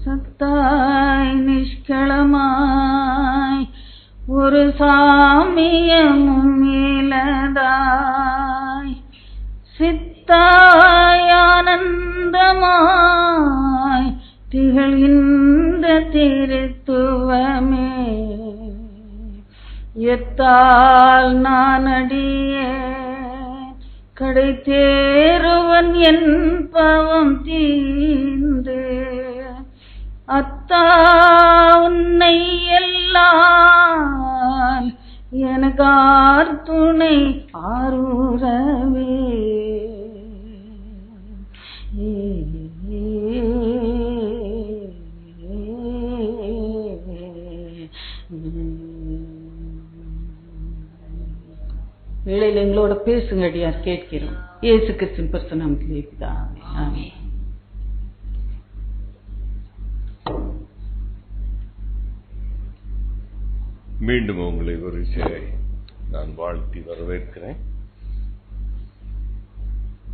சத்தாய் நிஷ்களமாய் ஒரு சாமியமும் இலதாய் சித்தாய் ஆனந்தமாய் திகழ்கின்ற திருத்துவமே எத்தால் நான் அடியேன் கடை தேருவன் என் பவம் தீர்ந்து அத்தா உன்னை எல்லாம் எனக்கார் துணை ஆரூரவே வேளையில் எங்களோட பேசுங்கடியார் கேட்கிறோம். இயேசு கிறிஸ்துவின் பரிசுத்த நாமத்திலே பிதாவே ஆமென். மீண்டும் உங்களை ஒரு நான் வாழ்த்தி வரவேற்கிறேன்.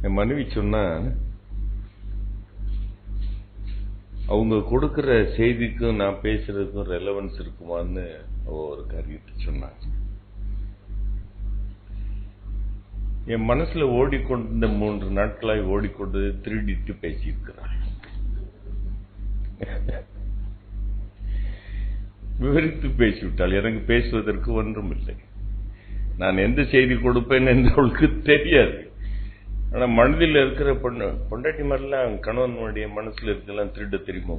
என் மனைவி சொன்னா அவங்க கொடுக்கிற செய்திக்கும் நான் பேசுறதுக்கும் ரெலவன்ஸ் இருக்குமான்னு ஒரு காரியத்தை சொன்னாங்க. என் மனசுல ஓடிக்கொண்ட 3 நாட்களாய் ஓடிக்கொண்டு திருடிட்டு பேசியிருக்கிறார். விவரித்து பேசிவிட்டால் எனக்கு பேசுவதற்கு ஒன்றும் இல்லை. நான் எந்த செய்தி கொடுப்பேன் என்று அவளுக்கு தெரியாது. ஆனா மனதில் இருக்கிற பொண்டாட்டி மாதிரிலாம் கணவனுடைய மனசுல இருக்கலாம் திருட தெரியுமோ?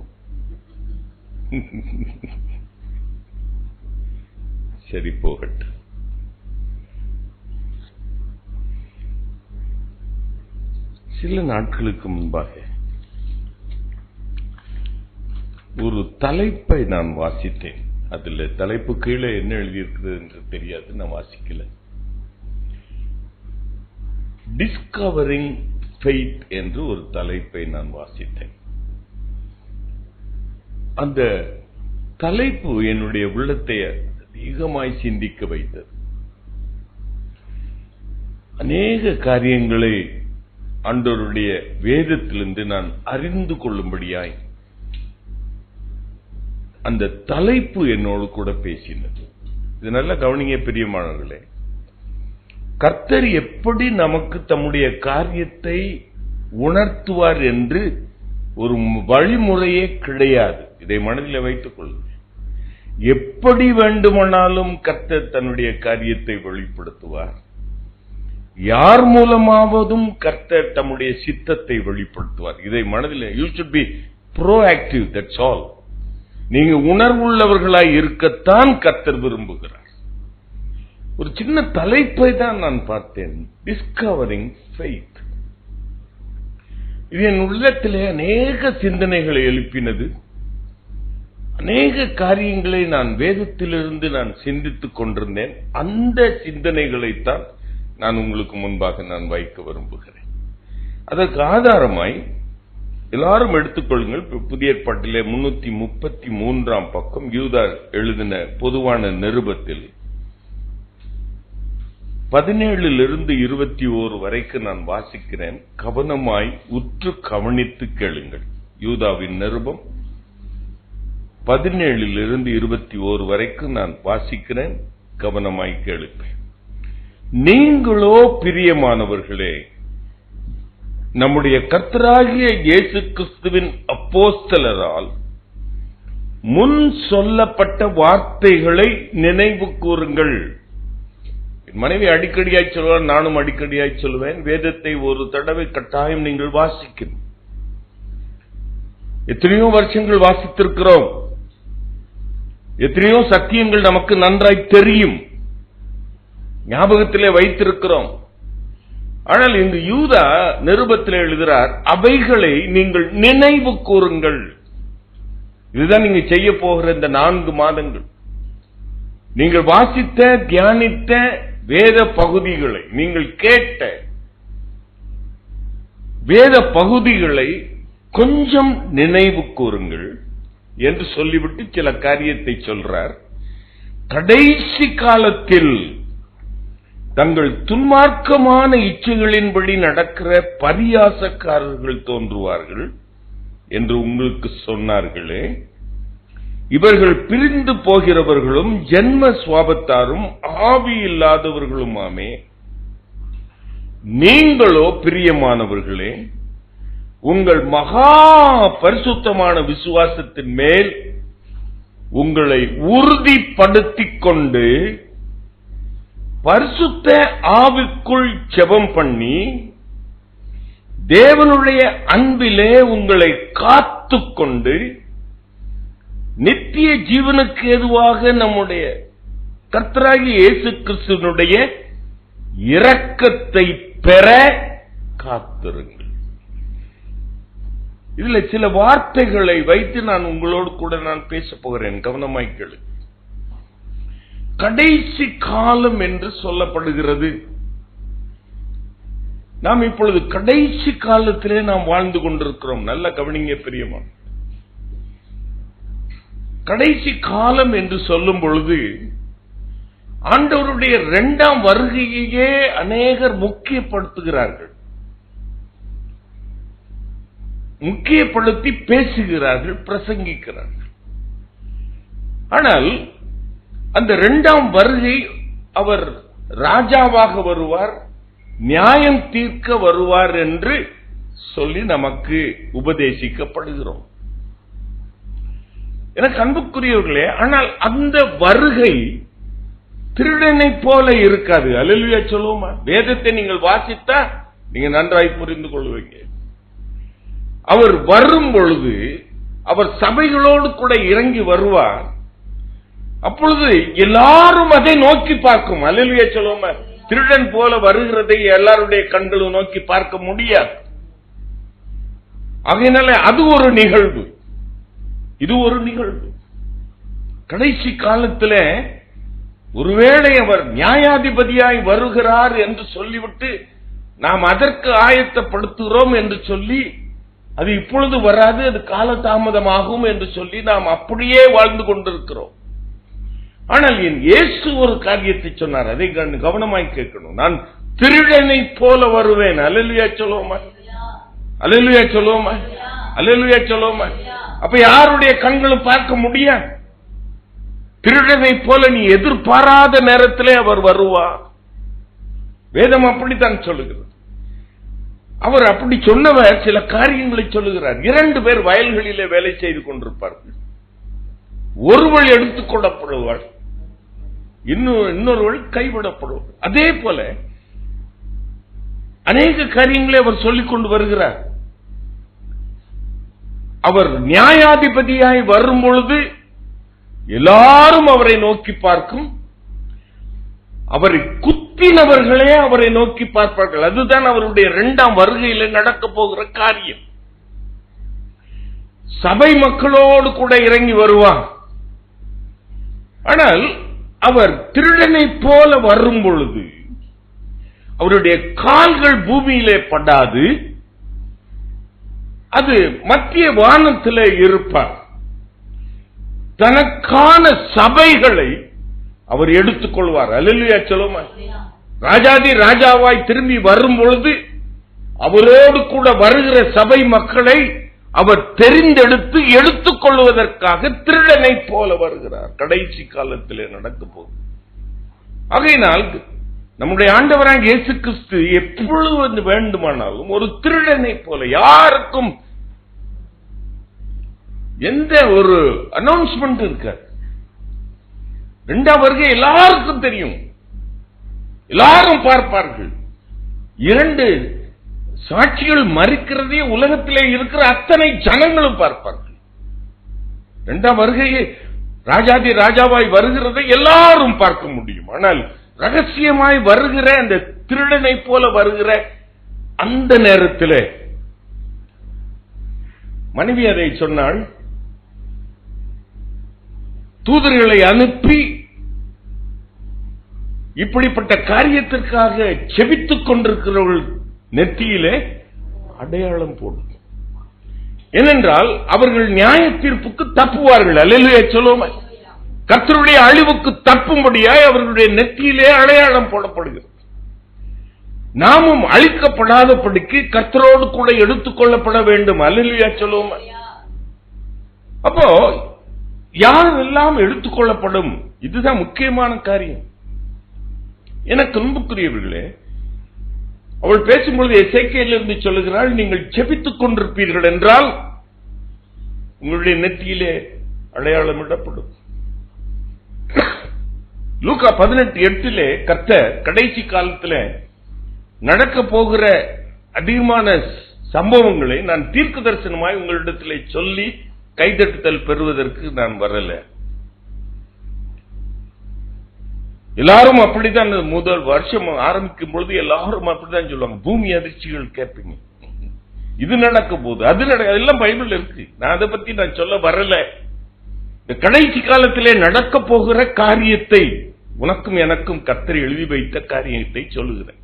சரி போகட்டும். சில நாட்களுக்கு முன்பாக ஒரு தலைப்பை நான் வாசித்தேன். அதுல தலைப்பு கீழே என்ன எழுதியிருக்கிறது என்று தெரியாது, நான் வாசிக்கல. டிஸ்கவரிங் ஃபெய்த் என்று ஒரு தலைப்பை நான் வாசித்தேன். அந்த தலைப்பு என்னுடைய உள்ளத்தை அதிகமாய் சிந்திக்க வைத்தது. அநேக காரியங்களை ஆண்டவருடைய வேதத்திலிருந்து நான் அறிந்து கொள்ளும்படியாய் அந்த தலைப்பு என்னோடு கூட பேசினது. இது நல்ல கவனிங்க பிரியமானவர்களே. கர்த்தர் எப்படி நமக்கு தம்முடைய காரியத்தை உணர்த்துவார் என்று ஒரு வழிமுறையே கிடையாது. இதை மனதில் வைத்துக் கொள்ளுங்கள். எப்படி வேண்டுமானாலும் கர்த்தர் தன்னுடைய காரியத்தை வெளிப்படுத்துவார். யார் மூலமாவதும் கர்த்தர் தம்முடைய சித்தத்தை வெளிப்படுத்துவார். இதை மனதில் you should be proactive. That's all. நீங்க உணர்வுள்ளவர்களாய் இருக்கத்தான் கர்த்தர் விரும்புகிறார். ஒரு சின்ன தலைப்பை தான் நான் பார்த்தேன், டிஸ்கவரிங் ஃபெய்த். இது என் உள்ளத்திலே அநேக சிந்தனைகளை எழுப்பினது. அநேக காரியங்களை நான் வேதத்திலிருந்து நான் சிந்தித்துக் கொண்டிருந்தேன். அந்த சிந்தனைகளைத்தான் நான் உங்களுக்கு முன்பாக நான் வைக்க விரும்புகிறேன். அதற்கு ஆதாரமாய் எல்லாரும் எடுத்துக்கொள்ளுங்கள். புதிய ஏற்பாட்டிலே 333 பக்கம் யூதா எழுதின பொதுவான நிருபத்தில் 17 - 21 வரைக்கும் நான் வாசிக்கிறேன். கவனமாய் உற்று கவனித்து கேளுங்கள். யூதாவின் நிருபம் 17 - 21 வரைக்கும் நான் வாசிக்கிறேன். கவனமாய் கேளுங்கள். நீங்களோ பிரியமானவர்களே, நம்முடைய கர்த்தராகிய இயேசு கிறிஸ்துவின் அப்போஸ்தலரால் முன் சொல்லப்பட்ட வார்த்தைகளை நினைவு கூறுங்கள். மனைவி அடிக்கடியாய் சொல்வார், நானும் அடிக்கடியாய் சொல்லுவேன். வேதத்தை ஒரு தடவை கட்டாயம் நீங்கள் வாசிக்கணும். எத்தனையோ வருஷங்கள் வாசித்திருக்கிறோம். எத்தனையோ சத்தியங்கள் நமக்கு நன்றாய் தெரியும், ஞாபகத்திலே வைத்திருக்கிறோம். ஆனால் இங்கு யூதா நிருபத்தில் எழுதுகிறார், அவைகளை நீங்கள் நினைவு கூறுங்கள். இதுதான் நீங்க செய்ய போகிற இந்த 4 மாதங்கள். நீங்கள் வாசித்த தியானித்த வேத பகுதிகளை, நீங்கள் கேட்ட வேத பகுதிகளை கொஞ்சம் நினைவு கூறுங்கள் என்று சொல்லிவிட்டு சில காரியத்தை சொல்றார். கடைசி காலத்தில் தங்கள் துன்மார்க்கமான இச்சைகளின்படி நடக்கிற பரியாசக்காரர்கள் தோன்றுவார்கள் என்று உங்களுக்கு சொன்னார்களே. இவர்கள் பிரிந்து போகிறவர்களும் ஜென்ம சுவாபத்தாரும் ஆவி இல்லாதவர்களுமாமே. நீங்களோ பிரியமானவர்களே, உங்கள் மகா பரிசுத்தமான விசுவாசத்தின் மேல் உங்களை உறுதிப்படுத்திக் கொண்டு பரிசுத்த ஆவிக்குள் ஜெபம் பண்ணி தேவனுடைய அன்பிலே உங்களை காத்துக்கொண்டு நித்திய ஜீவனுக்கு ஏதுவாக நம்முடைய கர்த்தராகிய இயேசு கிறிஸ்துவினுடைய இரக்கத்தை பெற காத்திருங்கள். இதுல சில வார்த்தைகளை வைத்து நான் உங்களோடு கூட நான் பேச போகிறேன். கவனமாய் கேளு. கடைசி காலம் என்று சொல்லப்படுகிறது. நாம் இப்பொழுது கடைசி காலத்திலே நாம் வாழ்ந்து கொண்டிருக்கிறோம். நல்ல கவனிங்க பிரியமான. கடைசி காலம் என்று சொல்லும் பொழுது ஆண்டவருடைய 2ஆம் வருகையையே அநேகர் முக்கியப்படுத்துகிறார்கள், முக்கியப்படுத்தி பேசுகிறார்கள், பிரசங்கிக்கிறார்கள். ஆனால் அந்த 2ஆம் வருகை அவர் ராஜாவாக வருவார், நியாயம் தீர்க்க வருவார் என்று சொல்லி நமக்கு உபதேசிக்கப்படுகிறோம். எனக்கு அன்புக்குரியவர்களே, ஆனால் அந்த வருகை திருடனை போல இருக்காது. அல்லேலூயா சொல்லுவோமா? வேதத்தை நீங்கள் வாசித்தா நீங்க நன்றாய் புரிந்து கொள்வீங்க. அவர் வரும் பொழுது அவர் சபைகளோடு கூட இறங்கி வருவார். அப்பொழுது எல்லாரும் அதை நோக்கி பார்க்கும். அல்லேலூயா சொல்லுவோமா? திருடன் போல வருகிறதை எல்லாருடைய கண்களும் நோக்கி பார்க்க முடியாது. ஆகையினால அது ஒரு நிகழ்வு, இது ஒரு நிகழ்வு. கடைசி காலத்தில் ஒருவேளை அவர் நியாயாதிபதியாய் வருகிறார் என்று சொல்லிவிட்டு நாம் அதற்கு ஆயத்தப்படுத்துகிறோம் என்று சொல்லி அது இப்பொழுது வராது, அது காலதாமதமாகும் என்று சொல்லி நாம் அப்படியே வாழ்ந்து கொண்டிருக்கிறோம். ஆனால் என் இயேசு ஒரு காரியத்தை சொன்னார், அதை கவனமாய் கேட்கணும். நான் திருடனை போல வருவேன். அல்லேலூயா சொல்லுவோமா? அல்லேலூயா சொல்லுவோமா? அல்லேலூயா சொல்லுவோமா? அப்ப யாருடைய கண்களும் பார்க்க முடியாது. திருடனை போல நீ எதிர்பாராத நேரத்திலே அவர் வருவார். வேதம் அப்படித்தான் சொல்லுகிறது. அவர் அப்படி சொன்னவர் சில காரியங்களை சொல்லுகிறார். 2 பேர் வயல்களிலே வேலை செய்து கொண்டிருப்பார்கள். ஒருவள் எடுத்துக் கொள்ளப்படுவாள், இன்னொருவள் கைவிடப்படுவாள். அதே போல அநேக காரியங்களை அவர் சொல்லிக் கொண்டு வருகிறார். அவர் நியாயாதிபதியாய் வரும் பொழுது எல்லாரும் அவரை நோக்கி பார்க்கும். அவரை குத்தினவர்களே அவரை நோக்கி பார்ப்பார்கள். அதுதான் அவருடைய 2ஆம் வருகையில் நடக்க போகிற காரியம். சபை மக்களோடு கூட இறங்கி வருவார். ஆனால் அவர் திருடனை போல வரும் பொழுது அவருடைய கால்கள் பூமியிலே படாது, அது மத்திய வானத்திலே இருப்பார். தனக்கான சபைகளை அவர் எடுத்துக் கொள்வார். அல்லேலூயா சொல்லுமா? ராஜாதி ராஜாவாய் திரும்பி வரும் பொழுது அவரோடு கூட வருகிற சபை மக்களை அவர் தெரிந்தெடுத்து எடுத்துக் கொள்வதற்காக திருடனை போல வருகிறார். கடைசி காலத்திலே நடக்க போகுது. ஆகையினால் நம்முடைய ஆண்டவராகிய இயேசு கிறிஸ்து எப்பொழுது வேண்டுமானாலும் ஒரு திருடனை போல, யாருக்கும் எந்த ஒரு அனௌன்ஸ்மெண்ட் இருக்காது. 2ஆம் வருகை எல்லாருக்கும் தெரியும், எல்லாரும் பார்ப்பார்கள். 2 சாட்சிகள் மறிக்கிறதே உலகத்திலே இருக்கிற அத்தனை ஜனங்களும் பார்ப்பார்கள். 2ஆம் வருகையை ராஜாதி ராஜாவாய் வருகிறதை எல்லாரும் பார்க்க முடியும். ஆனால் ரகசியமாய் வருகிற அந்த திருடனை போல வருகிற அந்த நேரத்தில் மனைவி அதை சொன்னாள். தூதர்களை அனுப்பி இப்படிப்பட்ட காரியத்திற்காக செபித்துக் கொண்டிருக்கிறவர்கள் நெற்றியிலே அடையாளம் போடும். ஏனென்றால் அவர்கள் நியாய தீர்ப்புக்கு தப்புவார்கள். அல்லேலூயா சொல்லுவோமா? கர்த்தருடைய அழிவுக்கு தப்பும்படியாய் அவர்களுடைய நெற்றியிலே அடையாளம் போடப்படுகிறது. நாமும் அழிக்கப்படாதபடிக்கு கர்த்தரோடு கூட எடுத்துக் கொள்ளப்பட வேண்டும். அல்லேலூயா சொல்லுவோம். அப்போ யாரெல்லாம் எடுத்துக் கொள்ளப்படும்? இதுதான் முக்கியமான காரியம். எனக்கு அன்புக்குரியவர்களே, அவள் பேசும்பொழுது எசேக்கியேலிருந்து சொல்லுகிறாள், நீங்கள் ஜெபித்துக் கொண்டிருப்பீர்கள் என்றால் உங்களுடைய நெற்றியிலே அடையாளமிடப்படும். லூக்கா 18:8 கர்த்தர் கடைசி காலத்தில் நடக்க போகிற அதிகமான சம்பவங்களை நான் தீர்க்க தரிசனமாய் உங்களிடத்திலே சொல்லி கைதட்டுதல் பெறுவதற்கு நான் வரல. எல்லாரும் அப்படித்தான். முதல் வருஷம் ஆரம்பிக்கும் பொழுது எல்லாரும் அப்படித்தான் சொல்லுவாங்க, பூமி அதிர்ச்சிகள் கேட்பீங்க, இது நடக்க போகுது, அது எல்லாம் பைபிள் இருக்கு. நான் அதை பத்தி நான் சொல்ல வரல. இந்த கடைசி காலத்திலே நடக்க போகிற காரியத்தை, உனக்கும் எனக்கும் கர்த்தர் எழுதி வைத்த காரியத்தை சொல்லுகிறேன்.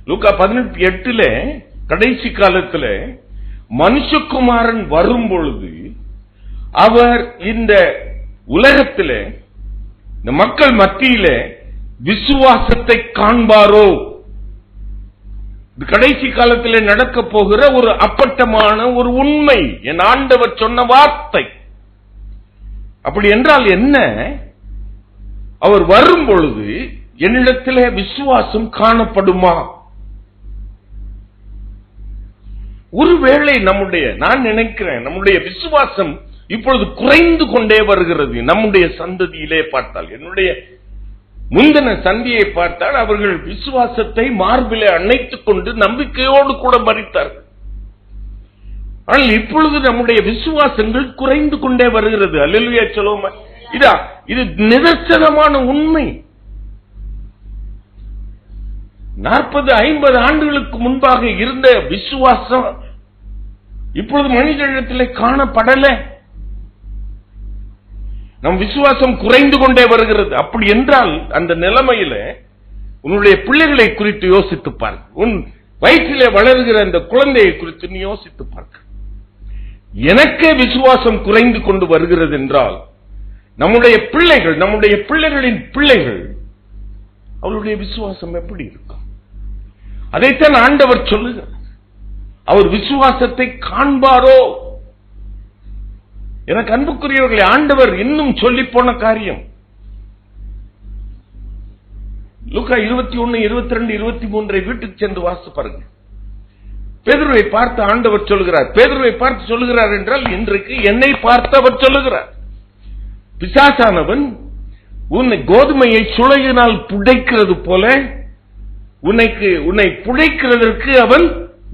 லூக்கா 18:8 கடைசி காலத்தில் மனுஷகுமாரன் வரும் பொழுது அவர் இந்த உலகத்தில் இந்த மக்கள் மத்தியில விசுவாசத்தை காண்பாரோ? கடைசி காலத்தில் நடக்க போகிற ஒரு அப்பட்டமான ஒரு உண்மை, என் ஆண்டவர் சொன்ன வார்த்தை. அப்படி என்றால் என்ன? அவர் வரும் பொழுது என்னிடத்தில் விசுவாசம் காணப்படுமா? ஒருவேளை நான் நினைக்கிறேன் நம்முடைய விசுவாசம் இப்பொழுது குறைந்து கொண்டே வருகிறது. நம்முடைய சந்ததியிலே பார்த்தால், என்னுடைய முந்தின சந்தியை பார்த்தால், அவர்கள் விசுவாசத்தை மார்பிலே அணைத்துக் கொண்டு நம்பிக்கையோடு கூட மரித்தார்கள். ஆனால் இப்பொழுது நம்முடைய விசுவாசங்கள் குறைந்து கொண்டே வருகிறது. அல்லேலூயா சொல்லுவோமா? இது நிதர்சனமான உண்மை. 40-50 ஆண்டுகளுக்கு முன்பாக இருந்த விசுவாசம் இப்பொழுது மனிதனிடத்திலே காணப்படல. நம் விசுவாசம் குறைந்து கொண்டே வருகிறது. அப்படி என்றால் அந்த நிலைமையில உன்னுடைய பிள்ளைகளை குறித்து யோசித்து பார்க்க, உன் வயிற்றிலே வளர்கிற அந்த குழந்தையை குறித்து நீ யோசித்து பார்க்க. எனக்கே விசுவாசம் குறைந்து கொண்டு வருகிறது என்றால் நம்முடைய பிள்ளைகள், நம்முடைய பிள்ளைகளின் பிள்ளைகள், அவருடைய விசுவாசம் எப்படி இருக்கும்? அதைத்தான் ஆண்டவர் சொல்லுகிறார். அவர் விசுவாசத்தை காண்பாரோ? எனக்கு அன்புக்குரியவர்களை, ஆண்டவர் இன்னும் சொல்லி போன காரியம் லூக்கா 21, 22, 23 வீட்டுக்கு சென்று வாசித்து பாருங்க. பேதுருவை பார்த்து ஆண்டவர் சொல்லுகிறார். பேதுருவை பார்த்து சொல்லுகிறார் என்றால் இன்றைக்கு என்னை பார்த்து அவர் சொல்லுகிறார். பிசாசானவன் உன்னை கோதுமையை சுளையினால் புடைக்கிறது போல உன்னை புடைக்கிறதற்கு அவன்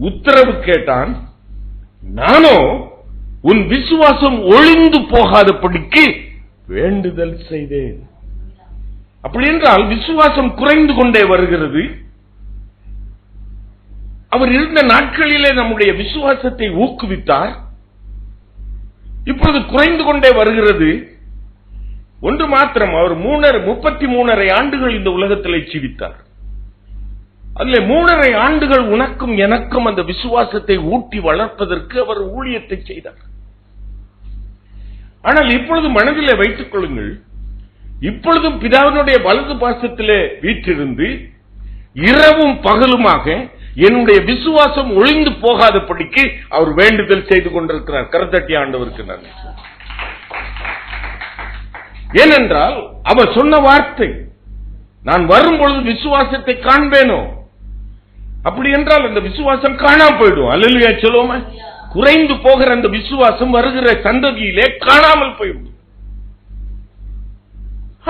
உத்தரவு கேட்டான். நானோ உன் விசுவாசம் ஒழிந்து போகாதபடிக்கு வேண்டுதல் செய்தேன். அப்படி என்றால் விசுவாசம் குறைந்து கொண்டே வருகிறது. அவர் இருந்த நாட்களிலே நம்முடைய விசுவாசத்தை ஊக்குவித்தார். இப்பொழுது குறைந்து கொண்டே வருகிறது. ஒன்று மாத்திரம், அவர் 33 ஆண்டுகள் இந்த உலகத்திலே ஜீவித்தார். அதில் 3.5 ஆண்டுகள் உனக்கும் எனக்கும் அந்த விசுவாசத்தை ஊட்டி வளர்ப்பதற்கு அவர் ஊழியத்தை செய்தார். ஆனால் இப்பொழுது மனதிலே வைத்துக் கொள்ளுங்கள், இப்பொழுதும் பிதாவினுடைய வலது பாசத்திலே வீற்றிருந்து இரவும் பகலுமாக என்னுடைய விசுவாசம் ஒழிந்து போகாதபடிக்கு அவர் வேண்டுதல் செய்து கொண்டிருக்கிறார். கரத்தட்டி ஆண்டவருக்கு நன்றி. ஏனென்றால் அவர் சொன்ன வார்த்தை, நான் வரும் பொழுது விசுவாசத்தை காண்பேனோ? அப்படி என்றால் அந்த விசுவாசம் காணாம போயிடும். அல்லேலூயா சொல்லுவோமா? குறைந்து போகிற அந்த விசுவாசம் வருகிற சந்ததியிலே காணாமல் போய்விடும்.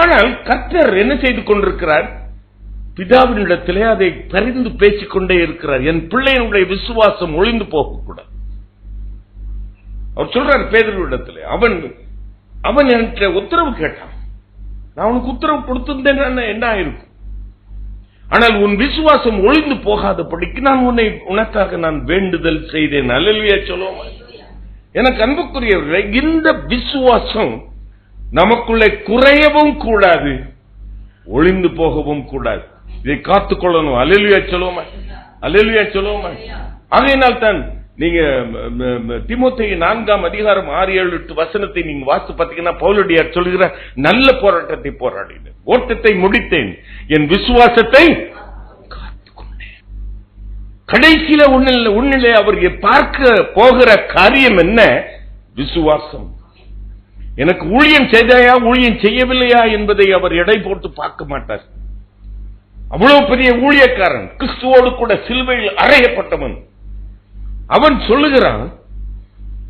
ஆனால் கர்த்தர் என்ன செய்து கொண்டிருக்கிறார்? பிதாவினிடத்திலே அதை பரிந்து பேசிக் கொண்டே இருக்கிறார். என் பிள்ளையினுடைய விசுவாசம் ஒழிந்து போகக்கூடாது. அவர் சொல்றார் பேதுருவிடத்திலே, அவன் என்கிட்ட உத்தரவு கேட்டான், நான் அவனுக்கு உத்தரவு கொடுத்திருந்தேன் என்ன ஆயிருக்கும்? ஆனால் உன் விசுவாசம் ஒழிந்து போகாதபடிக்கு நான் உனக்காக நான் வேண்டுதல் செய்தேன். அல்லேலூயா சொல்லுவோமா? எனக்கு அன்புக்குரியவர்களே, இந்த விசுவாசம் நமக்குள்ளே குறையவும் கூடாது, ஒழிந்து போகவும் கூடாது. இதை காத்துக்கொள்ளணும். அல்லேலூயா சொல்லுவோமா? அல்லேலூயா சொல்லுவோமா? ஆகையினால் தான் நீங்க தீமோத்தேயு 4ஆம் அதிகாரம் 6, 7, 8 வசனத்தை நீங்க வாசித்து பார்த்தீங்கன்னா, பவுலடியார் சொல்லுகிற நல்ல போராட்டத்தை போராடினேன், ஓட்டத்தை முடித்தேன், என் விசுவாசத்தை காத்துக்கொண்டேன். கடைசியில உன்னிலே அவர் பார்க்க போகிற காரியம் என்ன? விசுவாசம். எனக்கு ஊழியம் செய்தாயா ஊழியம் செய்யவில்லையா என்பதை அவர் எடை போட்டு பார்க்க மாட்டார். அவ்வளவு பெரிய ஊழியக்காரன், கிறிஸ்துவோடு கூட சிலுவையில் அறையப்பட்டவன். அவன் சொல்லுகிறான்,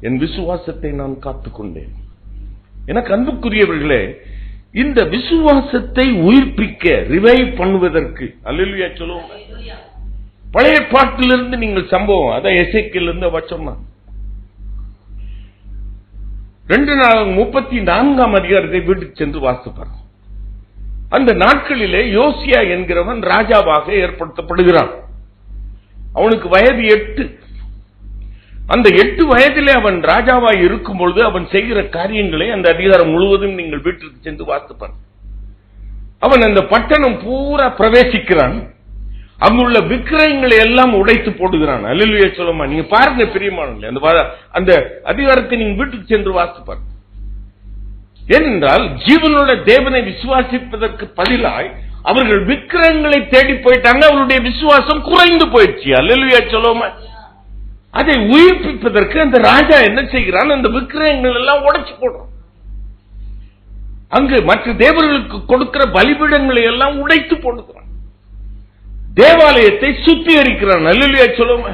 என் விசுவாசத்தை நான் காத்துக்கொண்டேன். எனக்கு அன்புக்குரியவர்களே, இந்த விசுவாசத்தை உயிர்ப்பிக்க, ரிவைவ் பண்ணுவதற்கு, அல்லேலூயா சொல்லுவோம். பழைய பாட்டிலிருந்து நீங்கள் சம்பவம், அதான் எசேக்கியேலிருந்து வச்சோம்னா 2:34 அதிகாரத்தை வீட்டுக்கு சென்று வாசிப்பார். அந்த நாட்களிலே யோசியா என்கிறவன் ராஜாவாக ஏற்படுத்தப்படுகிறான். அவனுக்கு வயது 8. அந்த 8 வயதிலே அவன் ராஜாவாய் இருக்கும் பொழுது அவன் செய்கிற காரியங்களை அந்த அதிகாரம் முழுவதும் நீங்கள் வீட்டிற்கு சென்று வாசிப்பார். அவன் அந்த பட்டணம் பூரா பிரவேசிக்கிறான். அங்குள்ள விக்கிரகங்களை எல்லாம் உடைத்து போடுகிறான். அல்லேலூயா சொல்லுமா. நீங்க பாருங்க பிரியமானவர்களே, அந்த அதிகாரத்தை நீங்க வீட்டுக்கு சென்று வாசிப்பார். ஏனென்றால் ஜீவனுள்ள தேவனை விசுவாசிப்பதற்கு பதிலாய் அவர்கள் விக்கிரகங்களை தேடி போயிட்டாங்க. அவருடைய விசுவாசம் குறைந்து போயிடுச்சு. அல்லேலூயா சொல்லுமா. அதை உயிர்ப்பிப்பதற்கு அந்த ராஜா என்ன செய்கிறான்? அந்த விக்கிரகங்கள் எல்லாம் உடைச்சு போடுறான். அங்கு மற்ற தேவர்களுக்கு கொடுக்கிற பலிபீடங்களை எல்லாம் உடைத்து போடுகிறான். தேவாலயத்தை சுத்திகரிக்கிறான். அல்லேலூயா சொல்லுமா.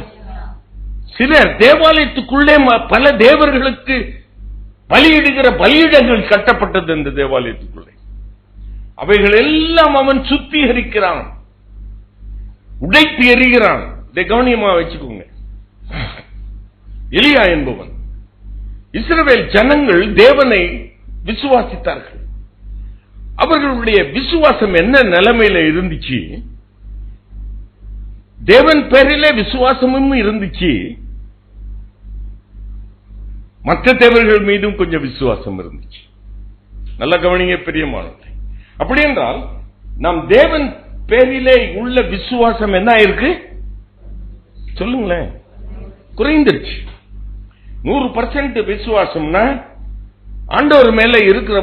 சிலர் தேவாலயத்துக்குள்ளே பல தேவர்களுக்கு பலியிடுகிற பலியிடங்கள் கட்டப்பட்டது. இந்த தேவாலயத்துக்குள்ளே அவைகள் எல்லாம் அவன் சுத்திகரிக்கிறான், உடைத்து எறிகிறான். இதை கவனியமா வச்சுக்கோங்க. எலியா என்பவன், இஸ்ரவேல் ஜனங்கள் தேவனை விசுவாசித்தார்கள். அவர்களுடைய விசுவாசம் என்ன நிலைமையில இருந்துச்சு? தேவன் பேரிலே விசுவாசமும் இருந்துச்சு, மற்ற தேவர்கள் மீதும் கொஞ்சம் விசுவாசம் இருந்துச்சு. நல்ல கவனிங்க பிரியமானவர்களே. அப்படி என்றால் நாம் தேவன் பேரிலே உள்ள விசுவாசம் என்ன ஆயிருக்கு? சொல்லுங்களேன். குறைந்துருச்சு. 100% விசுவாசம்னா ஆண்டவர் மேல இருக்கிற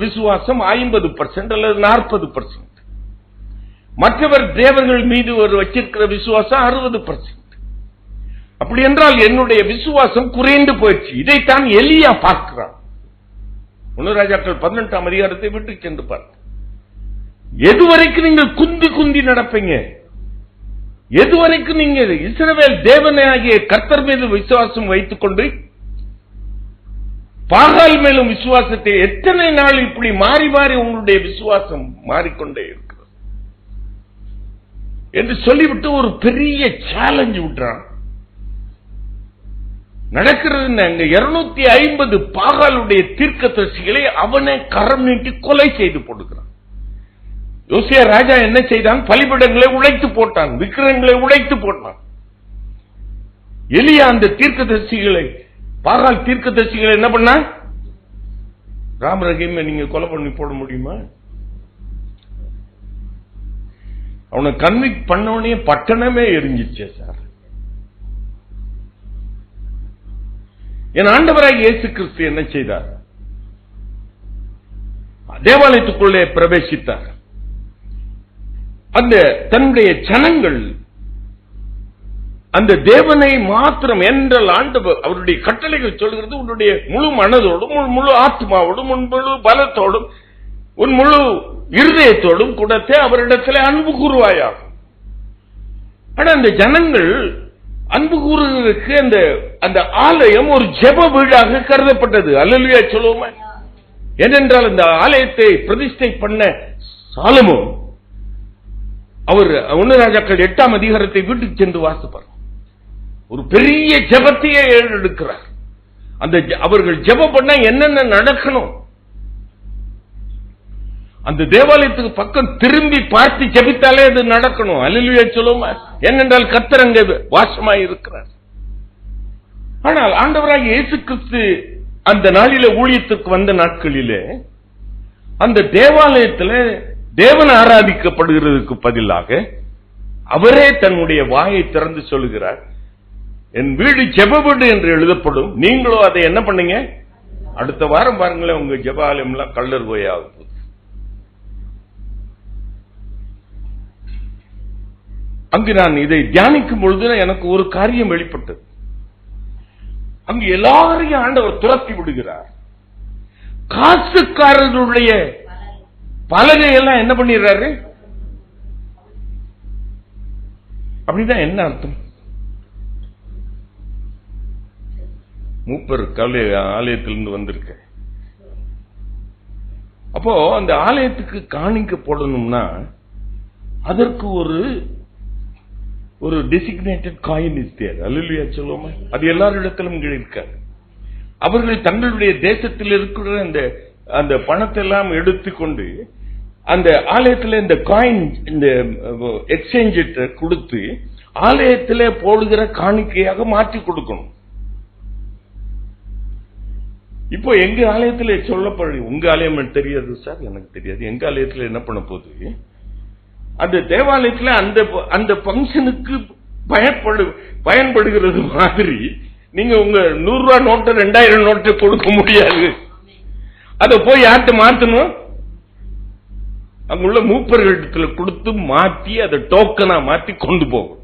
விசுவாசம் 50% அல்லது 40%. மற்றவர் தேவர்கள் மீது ஒரு வச்சிருக்கிற விசுவாசம் 60%. அப்படி என்றால் என்னுடைய விசுவாசம் குறைந்து போயிடுச்சு. இதைத்தான் எலியா பார்க்கிறான். 1 ராஜாக்கள் 18 அதிகாரத்தை விட்டு சென்று பார்க்க. எதுவரைக்கும் நீங்கள் குந்தி குந்தி நடப்பீங்க? எதுவரைக்கும் நீங்க இஸ்ரவேல் தேவனாகிய கர்த்தர் மீது விசுவாசம் வைத்துக் கொண்டு பாகால் மேலும் விசுவாசத்தை எத்தனை நாள் இப்படி மாறி மாறி உங்களுடைய விசுவாசம் மாறிக்கொண்டே இருக்கிறது என்று சொல்லிவிட்டு ஒரு பெரிய சேலஞ்ச் விட்டுறான். நடக்கிறது அங்க 250 பாகாலுடைய தீர்க்கதரிசிகளை அவனை கரம் நீட்டி கொலை செய்து போடுகிறான். யோசியா ராஜா என்ன செய்தான்? பலிபீடங்களை உடைத்து போட்டான், விக்கிரகங்களை உடைத்து போட்டான். எலியா அந்த தீர்க்கதரிசிகளை, பாகால் தீர்க்கதரிசிகளை என்ன பண்ண? ராமரகிம நீங்க கொலை பண்ணி போட முடியுமா? அவனை கன்விக்ட் பண்ணவனே பட்டணமே எரிஞ்சிச்சே சார். என் ஆண்டவராக இயேசு கிறிஸ்து என்ன செய்தார்? தேவாலயத்துக்குள்ளே பிரவேசித்தார். அந்த தன்னுடைய ஜனங்கள் அந்த தேவனை மாத்திரம் என்றால் ஆண்டவர் அவருடைய கட்டளைகள் சொல்கிறது, உன்னுடைய முழு மனதோடும், முழு ஆத்மாவோடும், உன் முழு பலத்தோடும், உன் முழு இருதயத்தோடும் கூடத்தே அவரிடத்தில் அன்பு கூறுவாயாகும். ஆனா அந்த ஜனங்கள் அன்பு கூறுவதற்கு அந்த ஆலயம் ஒரு ஜெப வீடாக கருதப்பட்டது. அல்லேலூயா சொல்லுவோமே. ஏனென்றால் இந்த ஆலயத்தை பிரதிஷ்டை பண்ண சாலமோன் அவர் 1 ராஜாக்கள் 8 அதிகாரத்தை வீட்டுக்கு சென்று வாசிப்பார். ஒரு பெரிய ஜெபத்தையே எடுக்கிறார். அந்த அவர்கள் ஜெபம் பண்ண என்னென்ன நடக்கணும்? அந்த தேவாலயத்துக்கு பக்கம் திரும்பி பார்த்து ஜெபித்தாலே அது நடக்கணும். அல்லேலூயா சொல்லுவோமா. ஏனென்றால் கர்த்தர் அங்கே வாசமாய் இருக்கிறார். ஆனால் ஆண்டவராகிய இயேசு கிறிஸ்து அந்த நாளிலே ஊழியத்துக்கு வந்த நாட்களிலே அந்த தேவாலயத்தில் தேவன் ஆராதிக்கப்படுகிறதுக்கு பதிலாக அவரே தன்னுடைய வாயை திறந்து சொல்லுகிறார், என் வீடு ஜெப வீடு என்று எழுதப்படும், நீங்களோ அதை என்ன பண்ணீங்க? அடுத்த வாரம் பாருங்களேன், உங்க ஜெபாலயம் எல்லாம் கள்ளர் போய் ஆகும். அங்கு நான் இதை தியானிக்கும் பொழுது எனக்கு ஒரு காரியம் வெளிப்பட்டது. அங்கு எல்லாரையும் ஆண்டவர் துரத்தி விடுகிறார். காசுக்காரர்களுடைய பலனை எல்லாம் என்ன பண்ணிடுறாரு? அப்படிதான் என்ன அர்த்தம்? மூப்பர் ஆலயத்திலிருந்து வந்திருக்க. அப்போ அந்த ஆலயத்துக்கு காணிக்க போடணும்னா அதற்கு ஒரு டெசிக்னேட்டட் காயின் இஸ் தேர். அல்லேலூயா சொல்லுவோமா? அது எல்லாரிடத்திலும் இருக்காது. அவர்கள் தங்களுடைய தேசத்தில் இருக்கிற அந்த பணத்தை எல்லாம் எடுத்துக்கொண்டு அந்த ஆலயத்தில் இந்த காயின், இந்த எக்ஸ்சேஞ்ச் கொடுத்து ஆலயத்தில் போடுகிற காணிக்கையாக மாற்றி கொடுக்கணும். இப்போ எங்க ஆலயத்தில் சொல்லப்படு, உங்க ஆலயம் தெரியாது சார், எனக்கு தெரியாது. எங்க ஆலயத்தில் என்ன பண்ண போகுது, அந்த தேவாலயத்தில் அந்த பங்கனுக்கு பயன்படுகிறது மாதிரி நீங்க உங்க 100 ரூபாய் நோட்டை 2000 நோட்டை கொடுக்க முடியாது. அதை போய் யார்கிட்ட மாத்தணும்? அங்குள்ள மூப்பர்களிடத்துல கொடுத்து மாத்தி அதை டோக்கனா மாத்தி கொண்டு போகும்.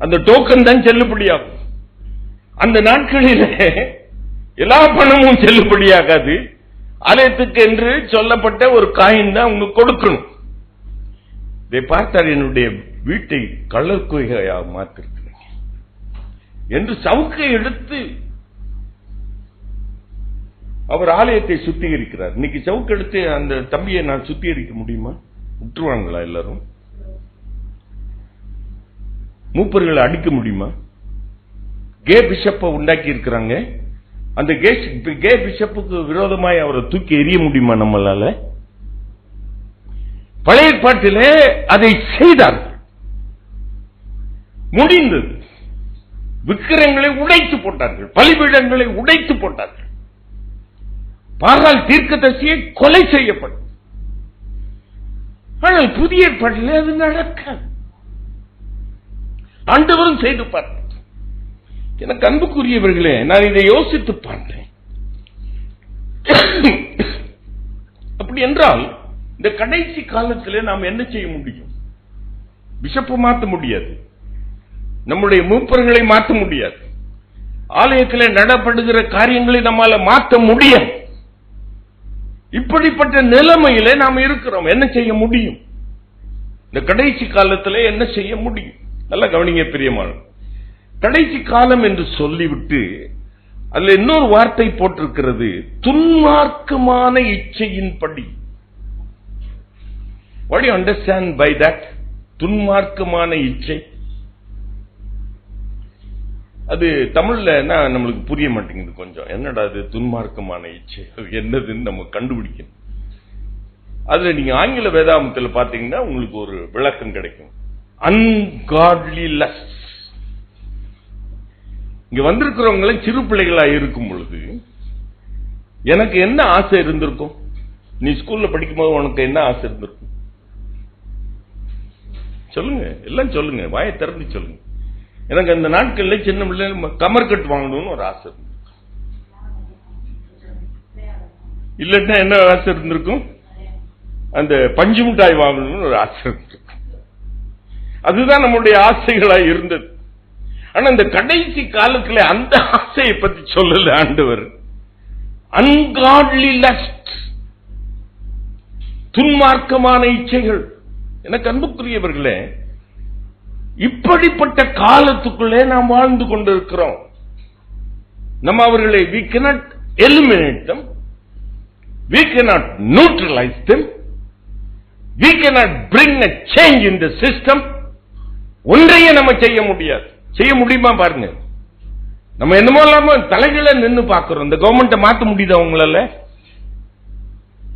அந்த டோக்கன் தான் செல்லுபடியாகும். அந்த நாட்களிலே எல்லா பணமும் செல்லுபடியாகாது. ஆலயத்துக்கு என்று சொல்லப்பட்ட ஒரு காயின் தான் அவங்க கொடுக்கணும். இதை பார்த்தார், என்னுடைய வீட்டை கள்ளர் கோயிலையாக மாத்திருக்கிறேன் என்று சவுக்கை எடுத்து அவர் ஆலயத்தை சுத்திகரிக்கிறார். இன்னைக்கு சவுக்கு எடுத்து அந்த தம்பியை நான் சுத்திகரிக்க முடியுமா? விட்டுருவாங்களா? எல்லாரும் மூப்பர்களை அடிக்க முடியுமா? கே பிஷப்பை உண்டாக்கி இருக்கிறாங்க. அந்த கே பிஷப்புக்கு விரோதமாய் அவரை தூக்கி எறிய முடியுமா நம்மளால? பழைய ஏற்பாட்டிலே அதை செய்தார்கள், முடிந்தது. விக்கிரங்களை உடைத்து போட்டார்கள், பலிபீடங்களை உடைத்து போட்டார்கள். பாகால் தீர்க்கதரிசியை கொலை செய்யப்பட்டது. ஆனால் புதிய ஏற்பாட்டிலே அது நடக்காது. ஆண்டவரும் செய்து பார்த்தார். எனக்கு அன்புக்குரியவர்களே, நான் இதை யோசித்து பார்த்தேன். அப்படி என்றால் இந்த கடைசி காலத்திலே நாம் என்ன செய்ய முடியும்? பிஷப்பை மாற்ற முடியாது, நம்முடைய மூப்பர்களை மாற்ற முடியாது, ஆலயத்தில் நடப்படுகிற காரியங்களை நம்மால மாற்ற முடியாது. இப்படிப்பட்ட நிலைமையிலே நாம் இருக்கிறோம். என்ன செய்ய முடியும்? இந்த கடைசி காலத்திலே என்ன செய்ய முடியும்? நல்லா கவனிங்க பிரியமானவர்களே. கடைசி காலம் என்று சொல்லிவிட்டு அதுல இன்னொரு வார்த்தை போட்டிருக்கிறது, துன்மார்க்கமான இச்சையின்படி. What do you understand by that? துன்மார்க்கமான இச்சை. அது தமிழ்ல நம்மளுக்கு புரிய மாட்டேங்குது கொஞ்சம். என்னடா அது துன்மார்க்கமான இச்சை, என்னதுன்னு நம்ம கண்டுபிடிக்கணும். அதுல நீங்க ஆங்கில வேதாகமத்தில் பாத்தீங்கன்னா உங்களுக்கு ஒரு விளக்கம் கிடைக்கும். Ungodly lost. இங்க வந்திருக்கிறவங்கள சிறு பிள்ளைகளா இருக்கும் பொழுது எனக்கு என்ன ஆசை இருந்திருக்கும்? நீ ஸ்கூல்ல படிக்கும்போது உனக்கு என்ன ஆசை இருந்திருக்கும்? சொல்லுங்க, எல்லாம் சொல்லுங்க, வாயை திறந்து சொல்லுங்க. எனக்கு அந்த நாட்கள்ல சின்ன பிள்ளை கமர்கட் வாங்கணும்னு ஒரு ஆசை இருந்திருக்கும். இல்லன்னா என்ன ஆசை இருந்திருக்கும்? அந்த பஞ்சு மிட்டாய் வாங்கணும்னு ஒரு ஆசை இருந்திருக்கும். அதுதான் நம்முடைய ஆசைகளா இருந்தது. ஆனா இந்த கடைசி காலத்துல அந்த ஆசையை பத்தி சொல்லல ஆண்டவர். அன்காட்லி லஸ்ட், துன்மார்க்கமான இச்சைகள். எனக்கு அன்புக்குரியவர்களே, இப்படிப்பட்ட காலத்துக்குள்ளே நாம் வாழ்ந்து கொண்டிருக்கிறோம். நம்ம அவர்களை we cannot eliminate them, we cannot neutralize them, we cannot bring a change in the system. ஒன்றையே நம்ம செய்ய முடியாது. செய்ய முடியுமா பாருங்க. நம்ம என்னமோ இல்லாம தலைகளை நின்று பார்க்கிறோம். இந்த கவர்மெண்ட்டை மாற்ற முடியுது அவங்களால?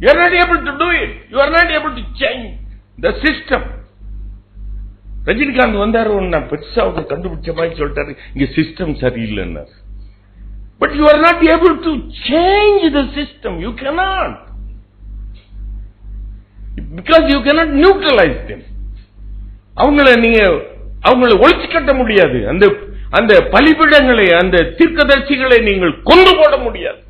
You are not able to do it. You are not able to change the system. Rajinikanth வந்தாரு, நான் பெருசா அவங்க கண்டுபிடிச்ச மாதிரி சொல்லிட்டாரு, இங்க சிஸ்டம் சரியில்லைன்னு. But you are not able to change the system. You cannot, because you cannot neutralise them. அவங்களை ஒழிச்சு கட்ட முடியாது. அந்த பலிபீடங்களை, அந்த தீர்க்கதரிசிகளை நீங்கள் கொண்டு போட முடியாது.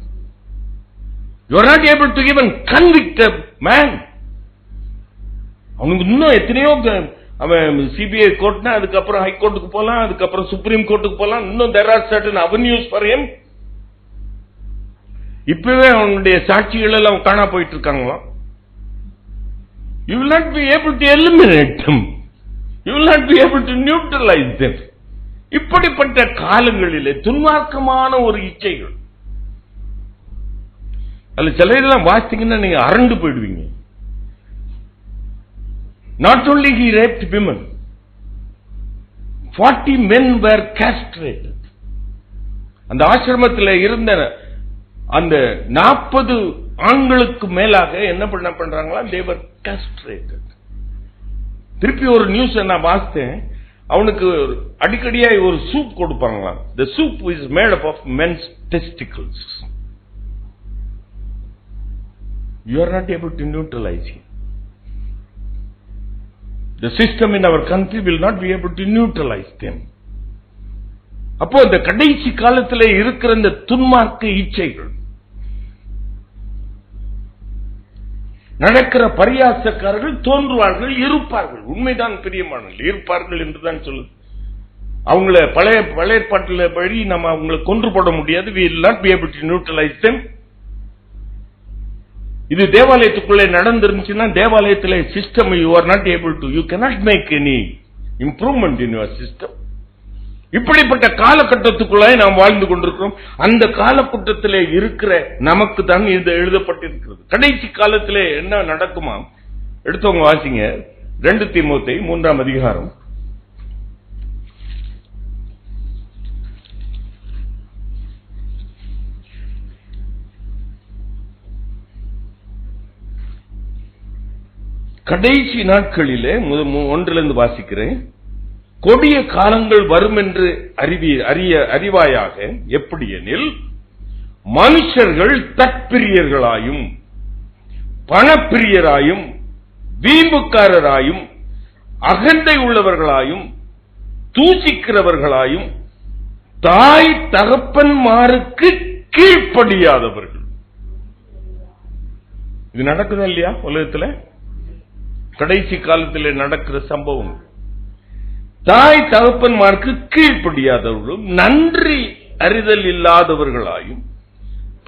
You are not able to even convict a man. அவனுக்கு இன்னும் எத்தனையோ அவன் சிபிஐ கோர்ட்னா அதுக்கப்புறம் ஹைகோர்ட்டுக்கு போலாம், அதுக்கப்புறம் சுப்ரீம் கோர்ட்டுக்கு போலாம். இன்னும் there are certain avenues for him. இப்பவே அவனுடைய சாட்சிகள் எல்லாம் காணா போயிட்டு இருக்காங்களாம். You will not be able to eliminate them. You will not be able to neutralize them. இப்படிப்பட்ட காலங்களிலே துன்மார்க்கமான ஒரு இச்சைகள். அதுல சில இதெல்லாம் வாசித்தீங்கன்னா நீங்க அரண்டு போயிடுவீங்க. Not only he raped women, 40 men were castrated. அந்த ஆசிரமத்தில் இருந்த அந்த 40 ஆண்களுக்கு மேலாக என்ன பண்றாங்களா? they were castrated. திருப்பி ஒரு நியூஸ் நான் பார்த்தேன், அவனுக்கு அடிக்கடியா ஒரு soup கொடுப்பாங்களாம். the soup is made up of men's testicles. You are not able to neutralize him. The system in our country will not be able to neutralize them. அப்போ இந்த கடைசி காலத்தில் இருக்கிற இந்த துன்மார்க்க இச்சைகள், நடக்கிற பரியாசக்காரர்கள் தோன்றுவார்கள், இருப்பார்கள். உண்மைதான் பிரியமானவர்கள், இருப்பார்கள் என்றுதான் சொல்லுது. அவங்கள பழைய ஏற்பாட்டில் வழி நம்ம அவங்களை கொன்று போட முடியாது. we will not be able to neutralize them. இது தேவாலயத்துக்குள்ளே நடந்துருந்துச்சுன்னா தேவாலயத்தில் system you are not able to, you cannot make any improvement in your system. இப்படிப்பட்ட காலகட்டத்துக்குள்ளே நாம் வாழ்ந்து கொண்டிருக்கிறோம். அந்த காலகட்டத்திலே இருக்கிற நமக்கு தான் இது எழுதப்பட்டிருக்கிறது. கடைசி காலத்திலே என்ன நடக்குமா? எடுத்தவங்க வாசிங்க 2 தீமோத்தேயு 3ஆம் அதிகாரம். கடைசி நாட்களிலே 1 வாசிக்கிறேன். கொடிய காலங்கள் வரும் என்று அறிவாயாக, எப்படி எனில் மனுஷர்கள் தற்பிரியர்களாயும் பணப்பிரியராயும் வீம்புக்காரராயும் அகந்தை உள்ளவர்களாயும் தூசிக்கிறவர்களாயும் தாய் தகப்பன்மாருக்கு கீழ்ப்படியாதவர்கள். இது நடக்குதா இல்லையா உலகத்தில்? கடைசி காலத்தில் நடக்கிற சம்பவம். தாய் தகப்பன்மாருக்கு கீழ்ப்படியாதவர்களும் நன்றி அறிதல் இல்லாதவர்களாயும்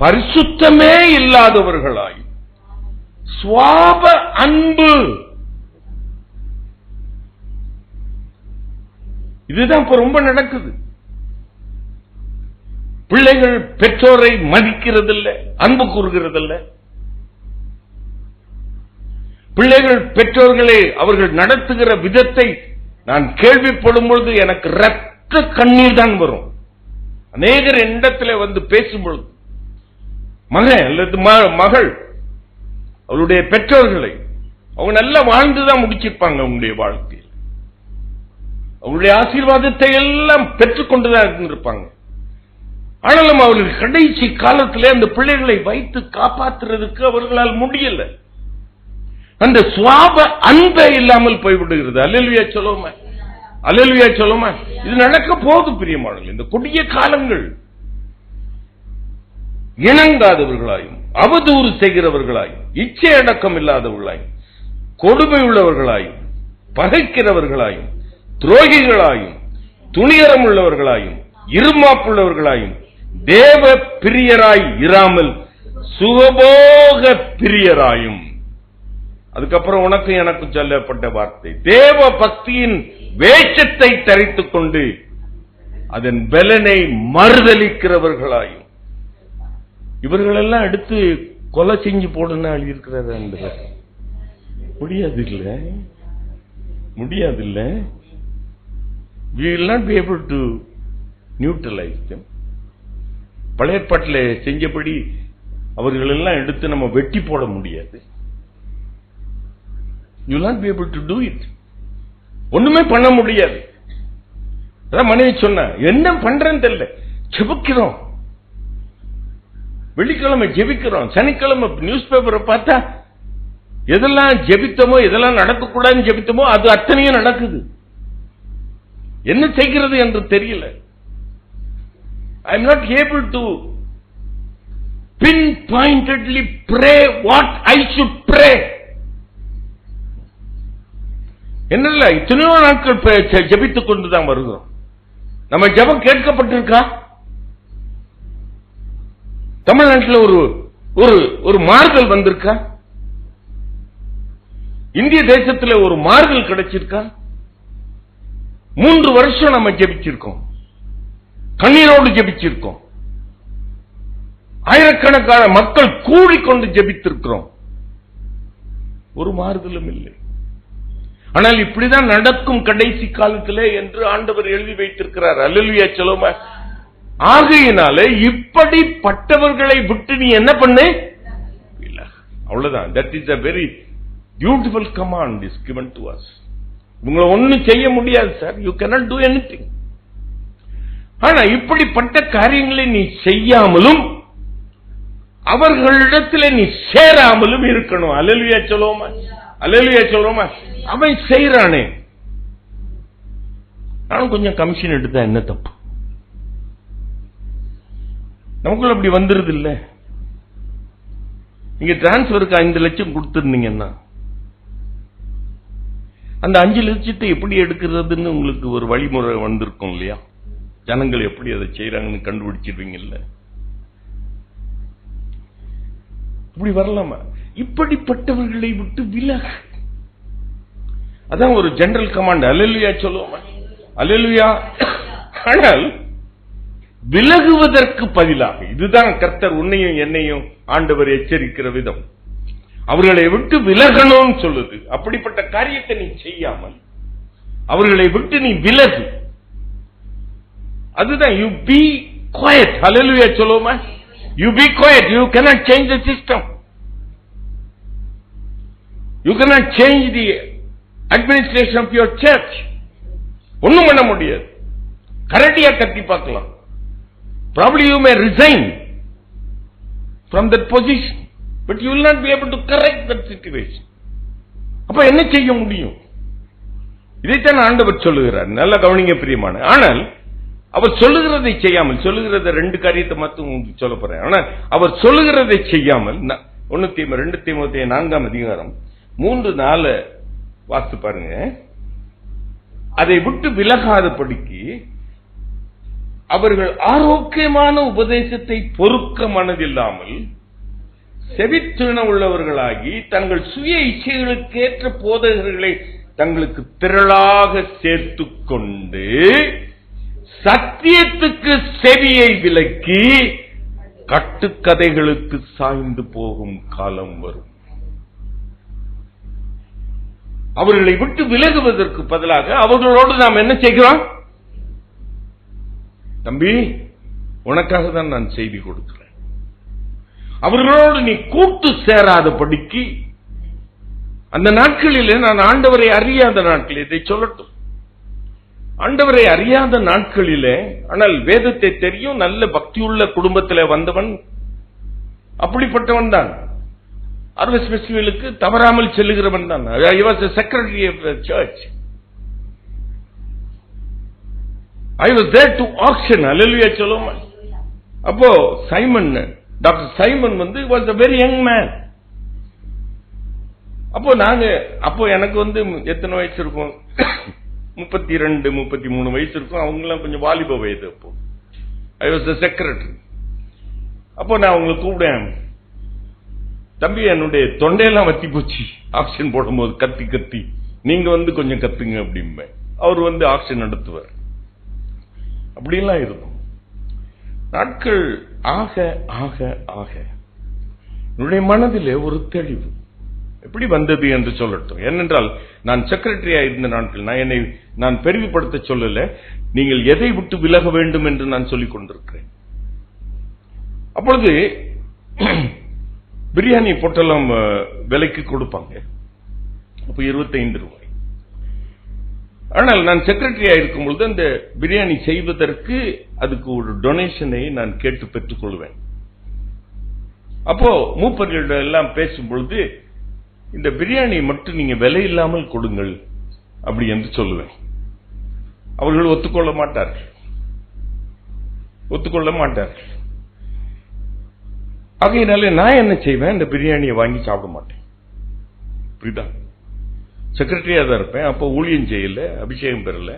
பரிசுத்தமே இல்லாதவர்களாயும் சுவாப அன்பு. இதுதான் இப்ப ரொம்ப நடக்குது. பிள்ளைகள் பெற்றோரை மதிக்கிறதில்லை, அன்பு கூறுகிறதில்லை. பிள்ளைகள் பெற்றோர்களே அவர்கள் நடத்துகிற விதத்தை நான் கேள்விப்படும் பொழுது எனக்கு ரத்த கண்ணீர் தான் வரும். அநேகர் இடத்துல வந்து பேசும்பொழுது மகன் அல்லது மகள் அவளுடைய பெற்றோர்களை அவங்க நல்லா வாழ்ந்துதான் முடிச்சிருப்பாங்க. அவங்களுடைய வாழ்க்கையில் அவங்களுடைய ஆசீர்வாதத்தை எல்லாம் பெற்றுக்கொண்டுதான் இருந்திருப்பாங்க. ஆனாலும் அவர்கள் கடைசி காலத்திலே அந்த பிள்ளைகளை வைத்து காப்பாற்றுறதுக்கு அவர்களால் முடியல. அந்த சுவாப அன்பே இல்லாமல் போய்விடுகிறது. அல்லேலூயா சொல்லுமா, அல்லேலூயா சொல்லுமா. இது நடக்க போகுது பிரியமானவர்களே. இந்த கொடிய காலங்கள் இணங்காதவர்களாயும் அவதூறு செய்கிறவர்களாயும் இச்சை அடக்கம் இல்லாதவர்களாயும் கொடுமை உள்ளவர்களாயும் பகைக்கிறவர்களாயும் துரோகிகளாயும் துணிகரம் உள்ளவர்களாயும் இருமாப்புள்ளவர்களாயும் தேவ பிரியராய் இராமல் சுகபோக பிரியராயும். அதுக்கப்புறம் உனக்கு எனக்கு சொல்லப்பட்ட வார்த்தை, தேவ பக்தியின் வேஷத்தை தரித்துக் கொண்டு அதன் பலனை மறுதலிக்கிறவர்களாயும். இவர்களெல்லாம் எடுத்து கொலை செஞ்சு போடுன்னு எழுதியிருக்கிறார். முடியாது இல்ல, முடியாது இல்ல. We will not be able to neutralize them. பழைய ஏற்பாட்டில் செஞ்சபடி அவர்கள் எல்லாம் எடுத்து நம்ம வெட்டி போட முடியாது. You will not be able to do it. ஒண்ணுமே பண்ண முடியாது. அதான் மனைவி சொன்ன, என்ன பண்றேன்னு தெரியல. ஜெபிக்கிறோம், வெள்ளிக்கிழமை ஜெபிக்கிறோம், சனிக்கிழமை நியூஸ் பேப்பரை பார்த்தா எதெல்லாம் ஜெபித்தமோ எதெல்லாம் நடக்கக்கூடாதுன்னு ஜெபித்தமோ அது அத்தனையும் நடக்குது. என்ன செய்கிறது என்று தெரியல. I am not able to pinpointedly pray what I should pray. என்னல்ல இத்தனையோ நாட்கள் ஜெபித்துக் கொண்டுதான் வருகிறோம். நம்ம ஜெபம் கேட்கப்பட்டிருக்கா? தமிழ்நாட்டில் ஒரு மாறுதல் வந்திருக்கா? இந்திய தேசத்தில் ஒரு மாறுதல் கிடைச்சிருக்கா? 3 வருஷம் நம்ம ஜெபிச்சிருக்கோம், கண்ணீரோடு ஜெபிச்சிருக்கோம், ஆயிரக்கணக்கான மக்கள் கூடிக்கொண்டு ஜெபித்திருக்கிறோம். ஒரு மாறுதலும் இல்லை. ஆனால் இப்படிதான் நடக்கும் கடைசி காலத்திலே என்று ஆண்டவர் எழுதி வைத்திருக்கிறார். அல்லேலூயா சொல்லுமா. ஆகையினாலே இப்படிப்பட்டவர்களை விட்டு நீ என்ன பண்ணு? அவ்வளவுதான். That is a very beautiful command is given to us. உங்களை ஒண்ணும் செய்ய முடியாது sir. You cannot do anything. ஆனா இப்படிப்பட்ட காரியங்களை நீ செய்யாமலும் அவர்களிடத்தில் நீ சேராமலும் இருக்கணும். அல்லேலூயா சொல்லுவோமா? அல்லேலூயா சொல்லுவோமா? அவன் செய்யறானே, நானும் கொஞ்சம் கமிஷன் எடுத்தா என்ன தப்பு? நமக்குள்ள அப்படி வந்துருது இல்ல. நீங்க டிரான்ஸ்பருக்கு 5 லட்சம் கொடுத்திருந்தீங்கன்னா அந்த 5 லட்சத்தை எப்படி எடுக்கிறதுன்னு உங்களுக்கு ஒரு வழிமுறை வந்திருக்கும் இல்லையா? ஜனங்கள் எப்படி அதை செய்யறாங்கன்னு கண்டுபிடிச்சிருவீங்கல்ல. இப்படி வரலாமா? இப்படிப்பட்டவர்களை விட்டு விலகு. அதான் ஒரு ஜெனரல் கமாண்ட். அல்லேலூயா சொல்லுவோமா? அல்லேலூயா. ஆனால் விலகுவதற்கு பதிலாக, இதுதான் கர்த்தர் உன்னையும் என்னையும் ஆண்டவர் எச்சரிக்கிற விதம், அவர்களை விட்டு விலகணும்னு சொல்லுது. அப்படிப்பட்ட காரியத்தை நீ செய்யாமல் அவர்களை விட்டு நீ விலகு. அதுதான் யூ பி குவைட். அல்லேலூயா சொல்லுவோமா? You be quiet. You cannot change the system. You cannot change the administration of your church. ஒண்ணும் பண்ண முடியாது. கரடியா கட்டி பார்க்கலாம். Probably you may resign from that position, but you will not be able to correct that situation. அப்ப என்ன செய்ய முடியும்? இதைத்தான் ஆண்டவர் சொல்லுகிறார். நல்ல கவனிங்க பிரியமான. ஆனால் அவர் சொல்லுகிறதை செய்யாமல், சொல்லுகிறத 2 காரியத்தை மட்டும் சொல்ல போறேன். ஆனால் அவர் சொல்லுகிறதை செய்யாமல் 1 தீமோத்தேயு 4ஆம் அதிகாரம் 3-4 வாசித்து பாருங்க. அதை விட்டு விலகாதபடிக்கு அவர்கள் ஆரோக்கியமான உபதேசத்தை பொறுக்க மனதில்லாமல் செவித்துண உள்ளவர்களாகி தங்கள் சுய இச்சைகளுக்கேற்ற போதகர்களை தங்களுக்கு திரளாக சேர்த்துக் கொண்டு சத்தியத்துக்கு செவியை விலக்கி கட்டுக்கதைகளுக்கு சாய்ந்து போகும் காலம் வரும். அவர்களை விட்டு விலகுவதற்கு பதிலாக அவர்களோடு நாம் என்ன செய்கிறோம்? தம்பி, உனக்காக தான் நான் செய்தி கொடுக்கிறேன். அவர்களோடு நீ கூட்டு சேராதபடிக்கு. அந்த நாட்களிலே நான் ஆண்டவரை அறியாத நாட்களில் இதை சொல்லட்டும். ஆண்டவரை அறியாத நாட்களிலே, ஆனால் வேதத்தை தெரியும், நல்ல பக்தியுள்ள குடும்பத்தில் வந்தவன், அப்படிப்பட்டவன் தான். ஹார்வெஸ்ட் ஃபெஸ்டிவலுக்கு தவறாமல் செல்லுகிறவன் தான். He was the secretary of the church. I was there to auction. Hallelujah சொல்லுமா. அப்போ Simon, doctor Simon was a very young man. அப்போ எனக்கு எத்தனை வயசு இருக்கும்? 32, 33 வயசு இருக்கும். அவங்க எல்லாம் கொஞ்சம் வாலிப வயது. அப்போ I was the secretary. அப்போ நான் அவங்களை கூப்பிட்டேன், தம்பி என்னுடைய தொண்டையெல்லாம் வத்தி போச்சு ஆக்ஷன் போடும்போது, கத்தி கத்தி, நீங்க கொஞ்சம் கத்துங்க அப்படிம்ப. அவர் ஆக்ஷன் நடத்துவார். அப்படிலாம் இருக்கும். நாட்கள் ஆக ஆக ஆக என்னுடைய மனதிலே ஒரு தெளிவு எப்படி வந்தது என்று சொல்லட்டும். ஏனென்றால் நான் செக்ரட்டரியா இருந்த நாட்கள், நான் பெருமைப்படுத்த சொல்லல, நீங்கள் எதை விட்டு விலக வேண்டும் என்று நான் சொல்லிக் கொண்டிருக்கிறேன். அப்பொழுது பிரியாணி பொட்டெல்லாம் விலைக்கு கொடுப்பாங்க. அப்ப 25 ரூபாய். ஆனால் நான் செக்ரட்டரியா இருக்கும் பொழுது அந்த பிரியாணி செய்வதற்கு அதுக்கு ஒரு டொனேஷனை நான் கேட்டு பெற்றுக் கொள்வேன். அப்போ மூப்பர்களிடம் எல்லாம் பேசும் பொழுது இந்த பிரியாணி மட்டும் நீங்க விலை இல்லாமல் கொடுங்கள் அப்படி என்று சொல்லுவேன். அவர்கள் ஒத்துக்கொள்ள மாட்டார்கள். ஆகையினாலே நான் என்ன செய்வேன், இந்த பிரியாணியை வாங்கி சாப்பிட மாட்டேன். புரியுதா? செக்ரட்டரியா தான் இருப்பேன். அப்போ ஊழியம் செய்யல, அபிஷேகம் பெறல,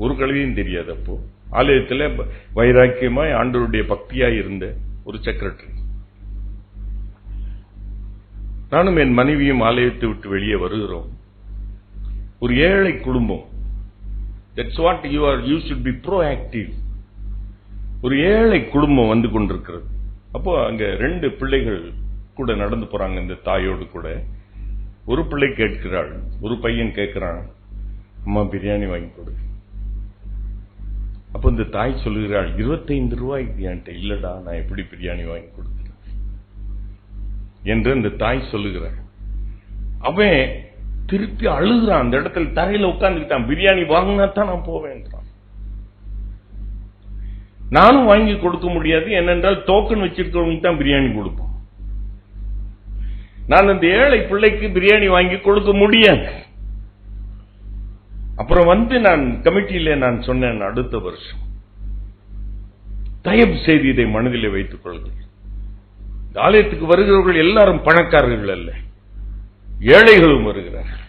ஒரு கல்வியும் தெரியாது. அப்போ ஆலயத்தில் வைராக்கியமாய் ஆண்டவருடைய பக்தியாய் இருந்த ஒரு செக்ரட்டரி. நானும் என் மனைவியும் ஆலயத்தை விட்டு வெளியே வருகிறோம். ஒரு ஏழை குடும்பம். That's what you should be proactive. ஒரு ஏழை குடும்பம் வந்து கொண்டிருக்கிறது. அப்போ அங்க 2 பிள்ளைகள் கூட நடந்து போறாங்க. இந்த தாயோடு கூட ஒரு பிள்ளை கேட்கிறாள், ஒரு பையன் கேட்கிறான், அம்மா பிரியாணி வாங்கி கொடு. அப்ப இந்த தாய் சொல்லுகிறாள், 25 ரூபாய்க்கு என்கிட்ட இல்லடா, நான் எப்படி பிரியாணி வாங்கி கொடுக்கிறேன் என்று அந்த தாய் சொல்லுகிறாள். அவன் திருப்பி அழுகிறான். அந்த இடத்துல தரையில உட்கார்ந்துக்கிட்டான். பிரியாணி வாங்கினா தான் நான் போவேன்றான். நானும் வாங்கி கொடுக்க முடியாது, ஏனென்றால் டோக்கன் வச்சிருக்கவங்களுக்கு தான் பிரியாணி கொடுப்போம். நான் அந்த ஏழை பிள்ளைக்கு பிரியாணி வாங்கி கொடுக்க முடியாது. அப்புறம் நான் கமிட்டியில நான் சொன்னேன், அடுத்த வருஷம் தயவு செய்து இதை மனதிலே வைத்துக் கொள்ளுங்கள். ஆலயத்துக்கு வருகிறவர்கள் எல்லாரும் பணக்காரர்கள் அல்ல, ஏழைகளும் வருகிறார்கள்.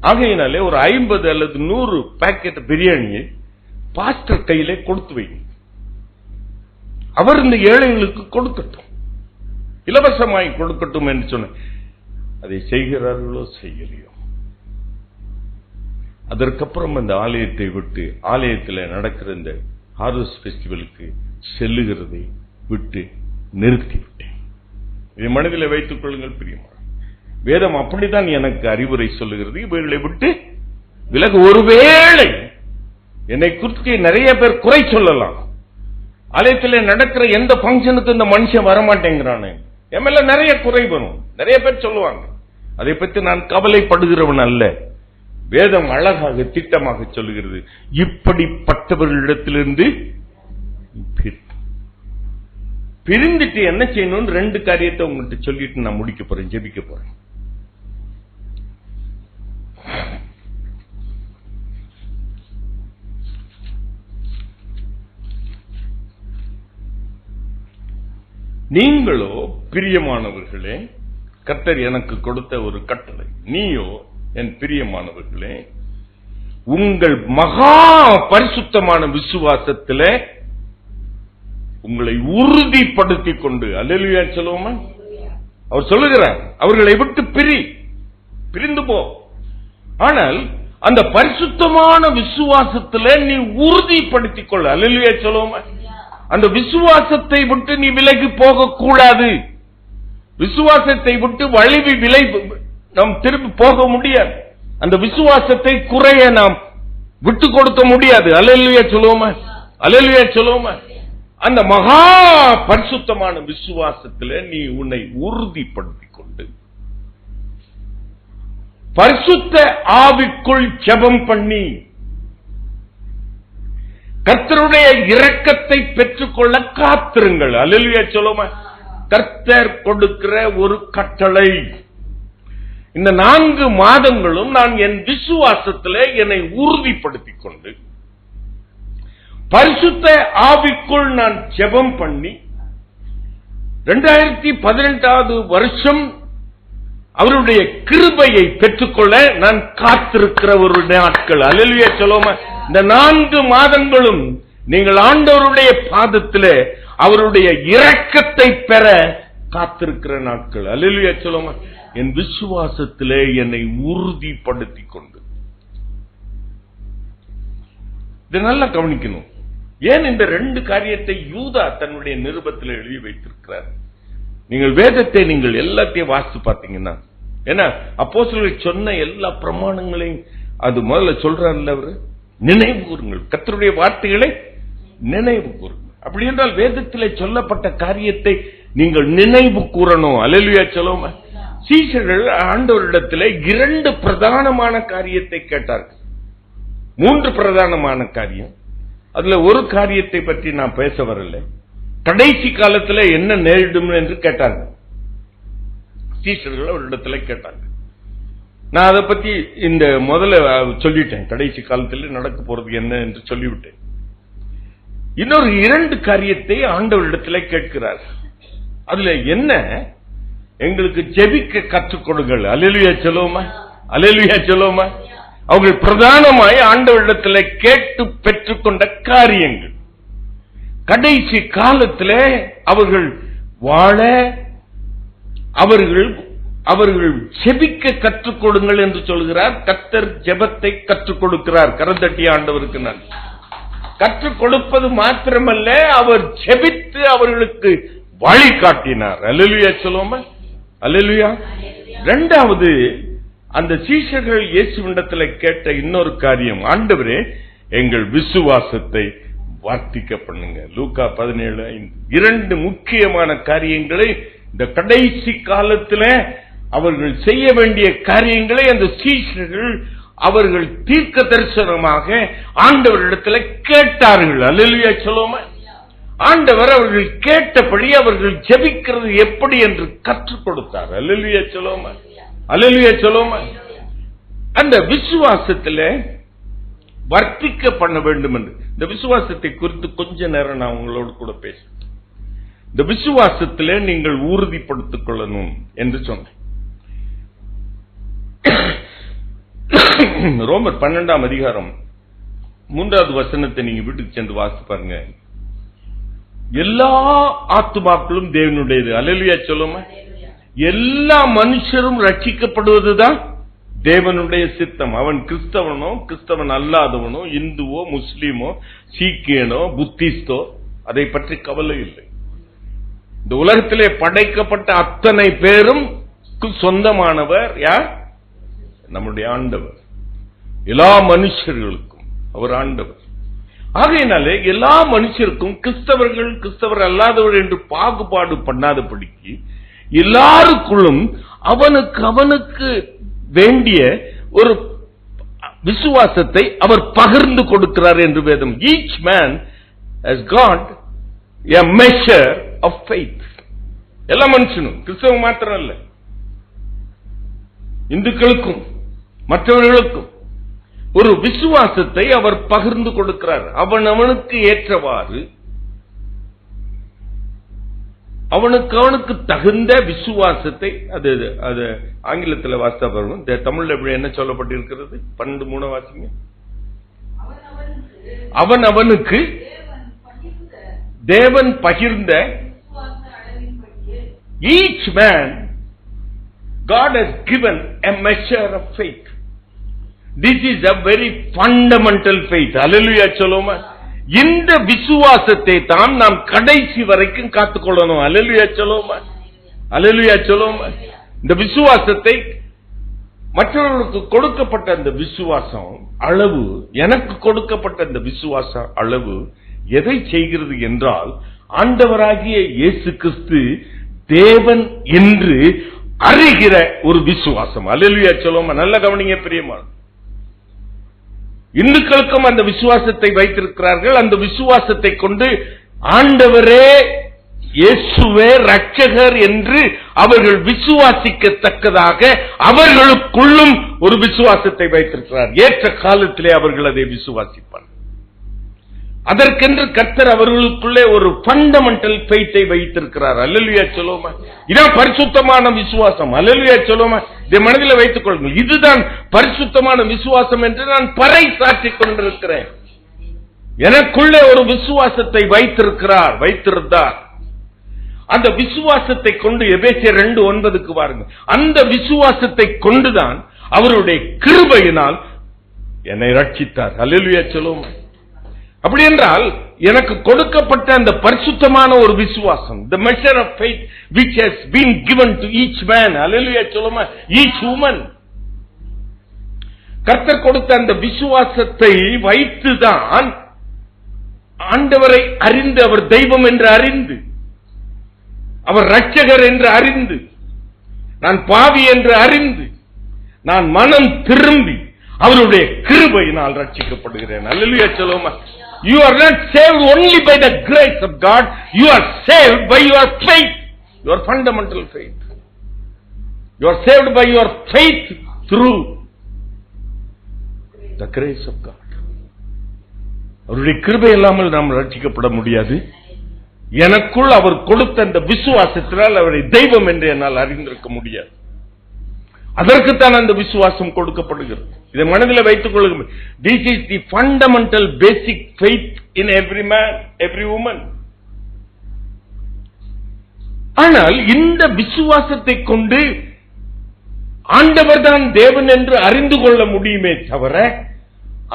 ஆகையினாலே ஒரு 50 அல்லது 100 பாக்கெட் பிரியாணியை பாஸ்டர் கையிலே கொடுத்து வைங்க. அவர் இந்த ஏழைகளுக்கு கொடுக்கட்டும், இலவசமாய் கொடுக்கட்டும் என்று சொன்ன. அதை செய்கிறார்களோ செய்யலையோ. அதற்கப்புறம் அந்த ஆலயத்தை விட்டு, ஆலயத்தில் நடக்கிற இந்த ஹார்வெஸ்ட் ஃபெஸ்டிவலுக்கு செல்லுகிறதை விட்டு நிறுத்திவிட்டேன். இதை மனதில் வைத்துக் கொள்ளுங்கள் பிரியமான. வேதம் அப்படித்தான் எனக்கு அறிவுரை சொல்லுகிறது. இவர்களை விட்டு விலகு. ஒருவேளை என்னை குறித்து நிறைய பேர் குறை சொல்லலாம். ஆலயத்தில் நடக்கிற எந்த பங்கனுக்கு இந்த மனுஷன் வரமாட்டேங்கிறானே, என் மேல நிறைய குறை வரும், நிறைய பேர் சொல்லுவாங்க. அதை பற்றி நான் கவலைப்படுகிறவன் அல்ல. வேதம் அழகாக திட்டமாக சொல்லுகிறது, இப்படிப்பட்டவர்களிடத்திலிருந்து பிரிந்துட்டு என்ன செய்யணும் 2 காரியத்தை உங்கள்கிட்ட சொல்லிட்டு நான் முடிக்க போறேன், ஜெபிக்க போறேன். நீங்களோ பிரியமானவர்களே, கர்த்தர் எனக்கு கொடுத்த ஒரு கட்டளை, நீயோ என் பிரியமானவர்களே, உங்கள் மகா பரிசுத்தமான விசுவாசத்திலே உங்களை உறுதிப்படுத்திக் கொண்டு, அல்லேலூயா சொல்லுவோமா? அவர் சொல்லுகிறார், அவர்களை விட்டு பிரிந்து போ. ஆனால் அந்த பரிசுத்தமான விசுவாசத்திலே நீ உறுதிப்படுத்திக் கொள்ள, அல்லேலூயா சொல்லுவோமா? அந்த விசுவாசத்தை விட்டு நீ விலகி போக கூடாது. விசுவாசத்தை விட்டு வழுவி நாம் திரும்பி போக முடியாது. அந்த விசுவாசத்தை குறைய நாம் விட்டு கொடுக்க முடியாது. அல்லேலூயா சொல்லுவோமா? அல்லேலூயா சொல்லுவோமா? அந்த மகா பரிசுத்தமான விசுவாசத்தில் நீ உன்னை உறுதிப்படுத்திக் கொண்டு பரிசுத்த ஆவிக்குள் ஜெபம் பண்ணி கர்த்தருடைய இரக்கத்தை பெற்றுக்கொள்ள காத்திருங்கள். அல்லேலூயா சொல்லுவோமா? கர்த்தர் கொடுக்கிற ஒரு கட்டளை. இந்த 4 மாதங்களும் நான் என் விசுவாசத்திலே என்னை உறுதிப்படுத்திக் கொண்டு பரிசுத்த ஆவிக்குள் நான் ஜெபம் பண்ணி 2018 வருஷம் அவருடைய கிருபையை பெற்றுக்கொள்ள நான் காத்திருக்கிற ஒரு நாட்கள். அல்லேலூயா சொல்லுவோமா? இந்த 4 மாதங்களும் நீங்கள் ஆண்டவருடைய பாதத்திலே அவருடைய இரக்கத்தை பெற காத்திருக்கிற நாட்கள். அல்லேலூயா சொல்லுவோமா? என் விசுவாசத்திலே என்னை உறுதிப்படுத்திக் கொண்டு. இதை நல்லா கவனிக்கணும். ஏன் இந்த 2 காரியத்தை யூதா தன்னுடைய நிருபத்தில் எழுதி வைத்திருக்கிறார்? நீங்கள் வேதத்தை நீங்கள் எல்லாத்தையும் வாசித்து பார்த்தீங்கன்னா, ஏன்னா அப்போஸ்தலர்கள் சொன்ன எல்லா பிரமாணங்களையும் அது முதல்ல சொல்றாருல்ல, அவரு நினைவு கூறுங்கள், கர்த்தருடைய வார்த்தைகளை நினைவு கூறுங்கள். அப்படி என்றால் வேதத்திலே சொல்லப்பட்ட காரியத்தை நீங்கள் நினைவு கூறணும். அல்லேலூயா சொல்லுவோமா? சீஷர்கள் ஆண்டவரிடத்திலே 2 பிரதானமான காரியத்தை கேட்டார்கள். 3 பிரதானமான காரியம். அதுல ஒரு காரியத்தை பற்றி நான் பேச வரல. கடைசி காலத்தில் என்ன நேரிடும் என்று கேட்டாங்க சீஷர்கள். அவரிடத்துல கேட்டாங்க. நான் அதை பத்தி இந்த முதல்ல சொல்லிட்டேன், கடைசி காலத்தில் நடக்க போறது என்ன என்று சொல்லிவிட்டேன். இன்னொரு 2 காரியத்தை ஆண்டவரிடத்துல கேட்கிறார். அதுல என்ன? எங்களுக்கு ஜெபிக்க கற்றுக் கொடுங்கள். அல்லேலூயா சொல்லுவோமா? அல்லேலூயா சொல்லுவோமா? அவர்கள் பிரதானமாய் ஆண்டவரிடத்தில் கேட்டு பெற்றுக்கொண்ட காரியங்கள், கடைசி காலத்திலே அவர்கள் வாழ அவர்கள் ஜெபிக்க கற்றுக் கொடுங்கள் என்று சொல்கிறார். கர்த்தர் ஜெபத்தை கற்றுக் கொடுக்கிறார். கரந்தட்டி ஆண்டவருக்கு நன்றி. கற்றுக் கொடுப்பது மாத்திரமல்ல, அவர் ஜெபித்து அவர்களுக்கு வழிகாட்டினார். அல்லேலூயா சொல்லுவோமா? அல்லேலூயா. இரண்டாவது, அந்த சீஷர்கள் இயேசுவிடத்தில் கேட்ட இன்னொரு காரியம், ஆண்டவரே எங்கள் விசுவாசத்தை வர்த்திக்க பண்ணுங்க. லூக்கா 17:5. இரண்டு முக்கியமான காரியங்களை இந்த கடைசி காலத்தில் அவர்கள் செய்ய வேண்டிய காரியங்களை அந்த சீஷர்கள் அவர்கள் தீர்க்க தரிசனமாக ஆண்டவரிடத்தில் கேட்டார்கள். அல்லேலூயா சொல்லுவோமா? ஆண்டவர் அவர்கள் கேட்டபடி அவர்கள் ஜெபிக்கிறது எப்படி என்று கற்றுக் கொடுத்தார். அல்லேலூயா சொல்லுவோமா? அல்லேலூயா சொல்லுவோமா? அந்த விசுவாசத்தில் வர்த்திக்க பண்ண வேண்டும் என்று, இந்த விசுவாசத்தை குறித்து கொஞ்ச நேரம் நான் உங்களோடு கூட பேசுறேன். இந்த விசுவாசத்திலே நீங்கள் உறுதிப்படுத்திக் கொள்ளணும் என்று சொன்னேன். ரோமர் 12ஆம் அதிகாரம் 3வது வசனத்தை நீங்க வீட்டுக்கு சென்று வாசித்து பாருங்க. எல்லா ஆத்துமாக்களும் தேவனுடையது. அல்லேலூயா சொல்லுமா? எல்லா மனுஷரும் ரட்சிக்கப்படுவதுதான் தேவனுடைய சித்தம். அவன் கிறிஸ்தவனோ கிறிஸ்தவன் அல்லாதவனோ, இந்துவோ முஸ்லீமோ சீக்கியனோ புத்திஸ்டோ, அதை பற்றி கவலை இல்லை. இந்த உலகத்திலே படைக்கப்பட்ட அத்தனை பேரும் சொந்தமானவர் யார்? நம்முடைய ஆண்டவர். எல்லா மனுஷர்களுக்கும் அவர் ஆண்டவர். ஆகையினாலே எல்லா மனுஷருக்கும் கிறிஸ்தவர்கள் கிறிஸ்தவர் அல்லாதவர் என்று பாகுபாடு பண்ணாதபடிக்கு எல்லாருக்குள்ளும் அவனுக்கு வேண்டிய ஒரு விசுவாசத்தை அவர் பகிர்ந்து கொடுக்கிறார் என்று வேதம். Each man has got a measure of faith. எல்லா மனுஷனும், கிறிஸ்தவம் மாத்திரம் அல்ல, இந்துக்களுக்கும் மற்றவர்களுக்கும் ஒரு விசுவாசத்தை அவர் பகிர்ந்து கொடுக்கிறார். அவனுக்கு ஏற்றவாறு அவனுக்கு தகுந்த விசுவாசத்தை, அது ஆங்கிலத்தில் வாசித்தா பாருங்க, தமிழ்ல எப்படி என்ன சொல்லப்பட்டிருக்கிறது? 12:3 வாசிங்க. அவனுக்கு தேவன் பகிர்ந்த, each man God has given a measure of faith. This is a very fundamental faith. Hallelujah சொல்லுமா? இந்த விசுவாசத்தை தான் நாம் கடைசி வரைக்கும் காத்துக்கொள்ளணும். அல்லேலூயா சொல்லுவோமா? அல்லேலூயா சொல்லுவோமா? இந்த விசுவாசத்தை மற்றவர்களுக்கு கொடுக்கப்பட்ட அந்த விசுவாசம் அளவு, எனக்கு கொடுக்கப்பட்ட அந்த விசுவாச அளவு எதை செய்கிறது என்றால், ஆண்டவராகிய இயேசு கிறிஸ்து தேவன் என்று அறிகிற ஒரு விசுவாசம். அல்லேலூயா சொல்லுவோமா? நல்ல கவனிங்க பிரியமான. இந்துக்களுக்கும் அந்த விசுவாசத்தை வைத்திருக்கிறார்கள். அந்த விசுவாசத்தை கொண்டு ஆண்டவரே இயேசுவே ரட்சகர் என்று அவர்கள் விசுவாசிக்கத்தக்கதாக அவர்களுக்குள்ளும் ஒரு விசுவாசத்தை வைத்திருக்கிறார். ஏற்ற காலத்திலே அவர்கள் அதை விசுவாசிப்பார். அதற்கென்று கர்த்தர் அவர்களுக்குள்ளே ஒரு ஃபண்டமெண்டல் ஃபெய்த்தை வைத்திருக்கிறார். அல்லேலூயா சொல்லுவோமா? இதான் பரிசுத்தமான விசுவாசம். அல்லேலூயா சொல்லுவோமா? இதை மனதில் வைத்துக் கொள்ளுங்கள். இதுதான் பரிசுத்தமான விசுவாசம் என்று நான் பறைசாற்றிக் கொண்டிருக்கிறேன். எனக்குள்ளே ஒரு விசுவாசத்தை வைத்திருந்தார். அந்த விசுவாசத்தை கொண்டு எபேசியர் 2:9 பாருங்க. அந்த விசுவாசத்தை கொண்டுதான் அவருடைய கிருபையினால் என்னை ரட்சித்தார். அல்லேலூயா சொல்லுவோமா? அப்படி என்றால் எனக்கு கொடுக்கப்பட்ட அந்த பரிசுத்தமான ஒரு விசுவாசம், the measure of faith which has been given to each man, hallelujah சொல்லுமா, each woman, கர்த்தர் கொடுத்த அந்த விசுவாசத்தை வைத்துதான் ஆண்டவரை அறிந்து, அவர் தெய்வம் என்று அறிந்து, அவர் ரட்சகர் என்று அறிந்து, நான் பாவி என்று அறிந்து, நான் மனம் திரும்பி அவருடைய கிருபையினால் ரட்சிக்கப்படுகிறேன். அல்லேலூயா சொல்லுமா? You are not saved only by the grace of God, you are saved by your faith, your fundamental faith. You are saved by your faith through the grace of God. அவருடைய கிருபை இல்லாமல் நாம் ரட்சிக்கப்பட முடியாது. எனக்குள் அவர் கொடுத்த அந்த விசுவாசத்தினால் அவரை தெய்வம் என்று என்னால் அறிந்திருக்க முடியாது. அதற்குத்தான் அந்த விசுவாசம் கொடுக்கப்படுகிறது. இதை மனதில் வைத்துக் கொள்ளுங்கள். This is the fundamental basic faith in every man, every woman. ஆனால் இந்த விசுவாசத்தை கொண்டு ஆண்டவர் தான் தேவன் என்று அறிந்து கொள்ள முடியுமே தவிர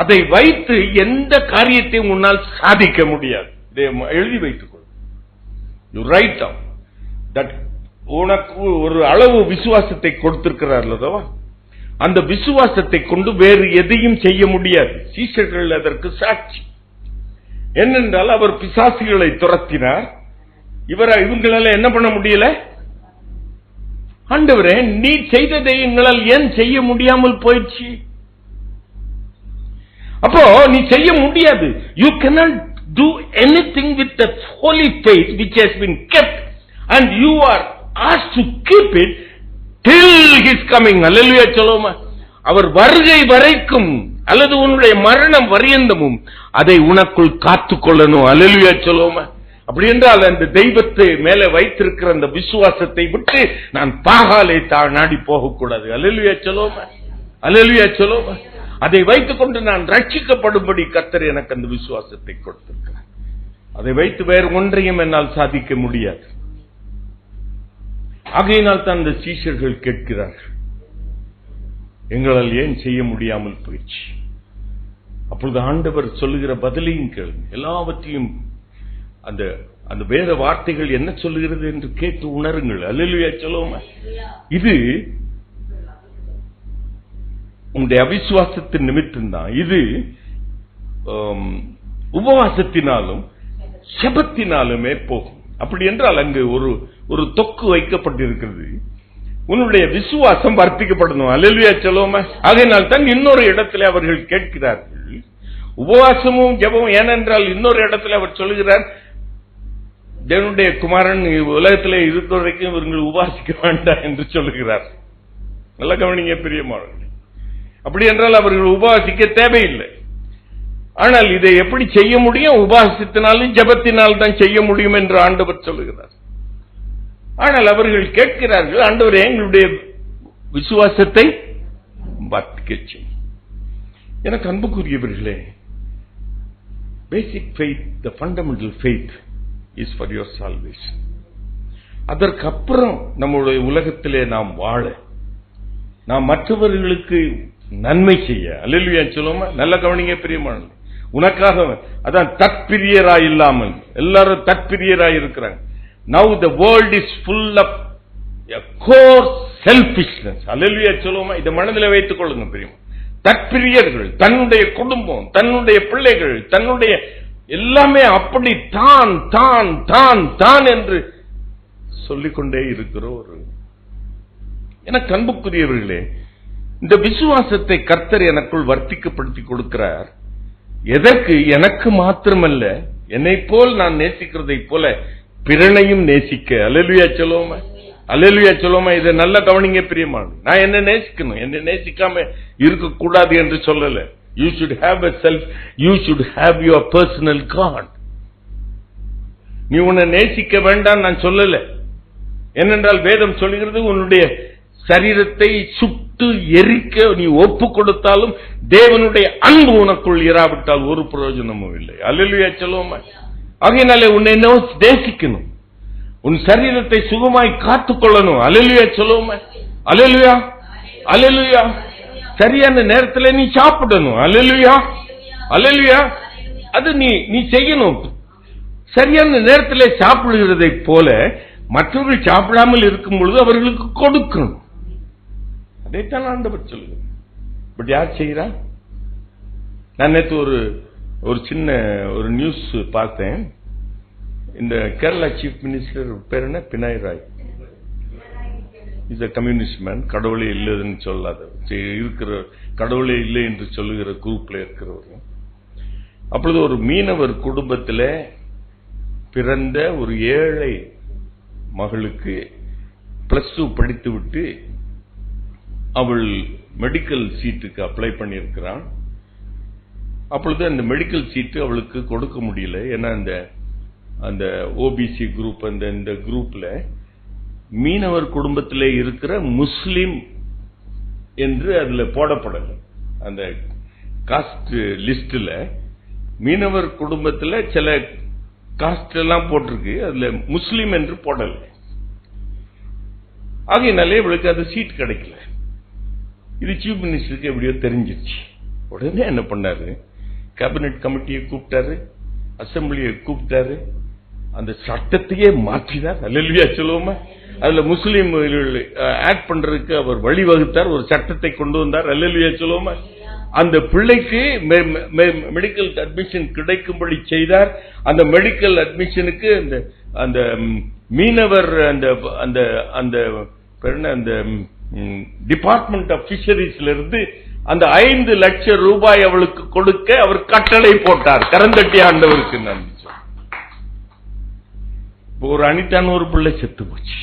அதை வைத்து எந்த காரியத்தையும் உன்னால் சாதிக்க முடியாது. இதை எழுதி வைத்துக் கொள். You write down that உனக்கு ஒரு அளவு விசுவாசத்தை கொடுத்திருக்கிறார் அல்லவா, அந்த விசுவாசத்தை கொண்டு வேறு எதையும் செய்ய முடியாது. சீஷர்கள் அதற்கு சாட்சி. என்னென்றால் அவர் பிசாசுகளை துரத்தினார். இவங்களால என்ன பண்ண முடியல? ஆண்டவரே, நீ செய்ததை எங்களால் ஏன் செய்ய முடியாமல் போயிடுச்சு? அப்போ நீ செய்ய முடியாது. You cannot do anything with the holy faith which has been kept and you are asked to keep it till his coming. Hallelujah சொல்லுமா. அவர் வருகை வரைக்கும் அல்லது உன்னுடைய மரணம் வரையந்தமும் அதை உனக்குள் காத்துக்கொள்ளணும். ஹல்லேலூயா சொல்லுமா. அப்படி என்றால் அந்த தெய்வத்தை மேலே வைத்திருக்கிற அந்த விசுவாசத்தை விட்டு நான் பாகாலை நாடி போகக்கூடாது. ஹல்லேலூயா சொல்லுமா. ஹல்லேலூயா சொல்லுமா. அதை வைத்துக் கொண்டு நான் ரட்சிக்கப்படும்படி கர்த்தர் எனக்கு அந்த விசுவாசத்தை கொடுத்திருக்கிறார். அதை வைத்து வேறு ஒன்றையும் என்னால் சாதிக்க முடியாது. ஆகையினால் தான் அந்த சீஷர்கள் கேட்கிறார்கள், எங்களால் ஏன் செய்ய முடியாமல் போயிடுச்சு? அப்பொழுது ஆண்டவர் சொல்லுகிற பதிலையும் கேளுங்க. எல்லாவற்றையும் அந்த அந்த வேத வார்த்தைகள் என்ன சொல்லுகிறது என்று கேட்டு உணருங்கள். அல்லேலூயா சொல்லுவோமா. இது உங்களுடைய அவிசுவாசத்தின் நிமித்தம் தான். இது உபவாசத்தினாலும் செபத்தினாலுமே போகும். அப்படி என்றால் அங்கு ஒரு தொக்கு வைக்கப்பட்டிருக்கிறது. உன்னுடைய விசுவாசம் வர்த்திக்கப்படணும். அல்லேலூயா சொல்லுவோமா. ஆகையினால் தான் இன்னொரு இடத்துல அவர்கள் கேட்கிறார்கள் உபவாசமும் ஜெபமும். ஏனென்றால் இன்னொரு இடத்துல அவர் சொல்லுகிறார், தேவனுடைய குமாரன் உலகத்திலே இருக்கிற வரைக்கும் இவர்கள் உபாசிக்க வேண்டாம் என்று சொல்லுகிறார். நல்ல கவனிங்க பிரியமானவர்களே. அப்படி என்றால் அவர்கள் உபவாசிக்க தேவையில்லை. ஆனால் இதை எப்படி செய்ய முடியும்? உபவாசத்தினாலும் ஜெபத்தினால் தான் செய்ய முடியும் என்று ஆண்டவர் சொல்லுகிறார். ஆனால் அவர்கள் கேட்கிறார்கள், ஆண்டவரே எங்களுடைய விசுவாசத்தை வர்த்திக்க செய்யும். எனக்கு அன்புக்குரியவர்களே, basic faith, the fundamental faith is for your salvation. அதற்கப்புறம் நம்முடைய உலகத்திலே நாம் வாழ, நாம் மற்றவர்களுக்கு நன்மை செய்ய. அல்லேலூயா சொல்லுவோமா. நல்ல கவனிங்க பிரியமானவர்களே. உனக்காக அதான் தற்பிரியராய் இல்லாமல் எல்லாரும் தற்பிரியராய் இருக்கிறாங்க. Now the world is full of a core selfishness. அல்லேலூயா சொல்லுவோமா. இதை மனதில் வைத்துக் கொள்ளுங்க பிரியமா. தற்பிரியர்கள், தன்னுடைய குடும்பம், தன்னுடைய பிள்ளைகள், தன்னுடைய எல்லாமே அப்படி தான் தான் தான் தான் என்று சொல்லிக்கொண்டே இருக்கிற ஒரு எனக்கு அன்புக்குரியவர்களே, இந்த விசுவாசத்தை கர்த்தர் எனக்குள் வர்த்திக்கப்படுத்தி கொடுக்கிறார். எதற்கு? எனக்கு மாத்திரமல்ல, என்னை போல் நான் நேசிக்கிறதை போல பிறனையும் நேசிக்க. அல்லேலூயா சொல்லுவோமா. அல்லேலூயா சொல்லுவோமா. இதை நல்ல கவனிங்க பிரியமானவர்களே. நான் என்ன நேசிக்கணும், என்ன நேசிக்காம இருக்கக்கூடாது என்று சொல்லல. You should have a self, you should have your personal God. நீ உன்னை நேசிக்க வேண்டாம் நான் சொல்லல. ஏனென்றால் வேதம் சொல்லுகிறது, உன்னுடைய சரீரத்தை சுட்டு எரிக்க நீ ஒப்பு கொடுத்தாலும் தேவனுடைய அன்பு உனக்குள் இராவிட்டால் ஒரு பிரயோஜனமும் இல்லை. அல்லேலூயா சொல்லுவோமா. ஆகையினாலே உன்னை நேசிக்கணும், உன் சரீரத்தை சுகமாய் காத்துக்கொள்ளணும். அல்லேலூயா சொல்லுவோமா. அல்லேலூயா அல்லேலூயா. சரியான நேரத்தில் நீ சாப்பிடணும். அல்லேலூயா அல்லேலூயா. அது நீ செய்யணும். சரியான நேரத்தில் சாப்பிடுகிறதை போல மற்றவர்கள் சாப்பிடாமல் இருக்கும் பொழுது அவர்களுக்கு கொடுக்கணும். அதைத்தான் ஆண்டவர் சொல்லுங்க. பட் யார் செய்யறா? நான் நேற்று ஒரு சின்ன ஒரு நியூஸ் பார்த்தேன். இந்த கேரளா சீஃப் மினிஸ்டர் பேர் என்ன, Binoy Roy is a communist man. கடவுளே இல்லைன்னு சொல்லாத இருக்கிற, கடவுளே இல்லை என்று சொல்லுகிற குரூப்ல இருக்கிறவர். அப்பொழுது ஒரு மீனவர் குடும்பத்தில் பிறந்த ஒரு ஏழை மகளுக்கு +2 படித்து விட்டு அவள் மெடிக்கல் சீட்டுக்கு அப்ளை பண்ணியிருக்கிறான். அப்பொழுது அந்த மெடிக்கல் சீட்டு அவளுக்கு கொடுக்க முடியல. ஏன்னா அந்த ஓபிசி குரூப், இந்த குரூப்ல மீனவர் குடும்பத்தில் இருக்கிற முஸ்லிம் என்று அதுல போடப்படல. அந்த காஸ்ட் லிஸ்ட்ல மீனவர் குடும்பத்துல சில காஸ்ட் எல்லாம் போட்டிருக்கு, அதுல முஸ்லிம் என்று போடல. ஆகையினாலே இவளுக்கு அது சீட் கிடைக்கல. இது சீஃப் மினிஸ்டருக்கு எப்படியோ தெரிஞ்சிருச்சு. உடனே என்ன பண்ணாரு, கேபினட் கமிட்டியை கூப்பிட்டாரு, அசம்பிளியை கூப்பிட்டாரு, அந்த சட்டத்தையே மாற்றினார். அல்லேலூயா சொல்லுவோமா. அதுல முஸ்லீம் ஆட் பண்றதுக்கு அவர் வழிவகுத்தார், ஒரு சட்டத்தை கொண்டு வந்தார். அல்லேலூயா சொல்லுவோமா. அந்த பிள்ளைக்கு மெடிக்கல் அட்மிஷன் கிடைக்கும்படி செய்தார். அந்த மெடிக்கல் அட்மிஷனுக்கு அந்த மீனவர் அந்த டிபார்ட்மெண்ட் ஆஃப் பிஷரிஸ்ல இருந்து அந்த 5 லட்சம் ரூபாய் அவளுக்கு கொடுக்க அவர் கட்டளை போட்டார். கரந்தட்டி ஆண்டவருக்கு நன்றி. இப்போ ஒரு அனிதான ஒரு பிள்ளை செத்து போச்சு.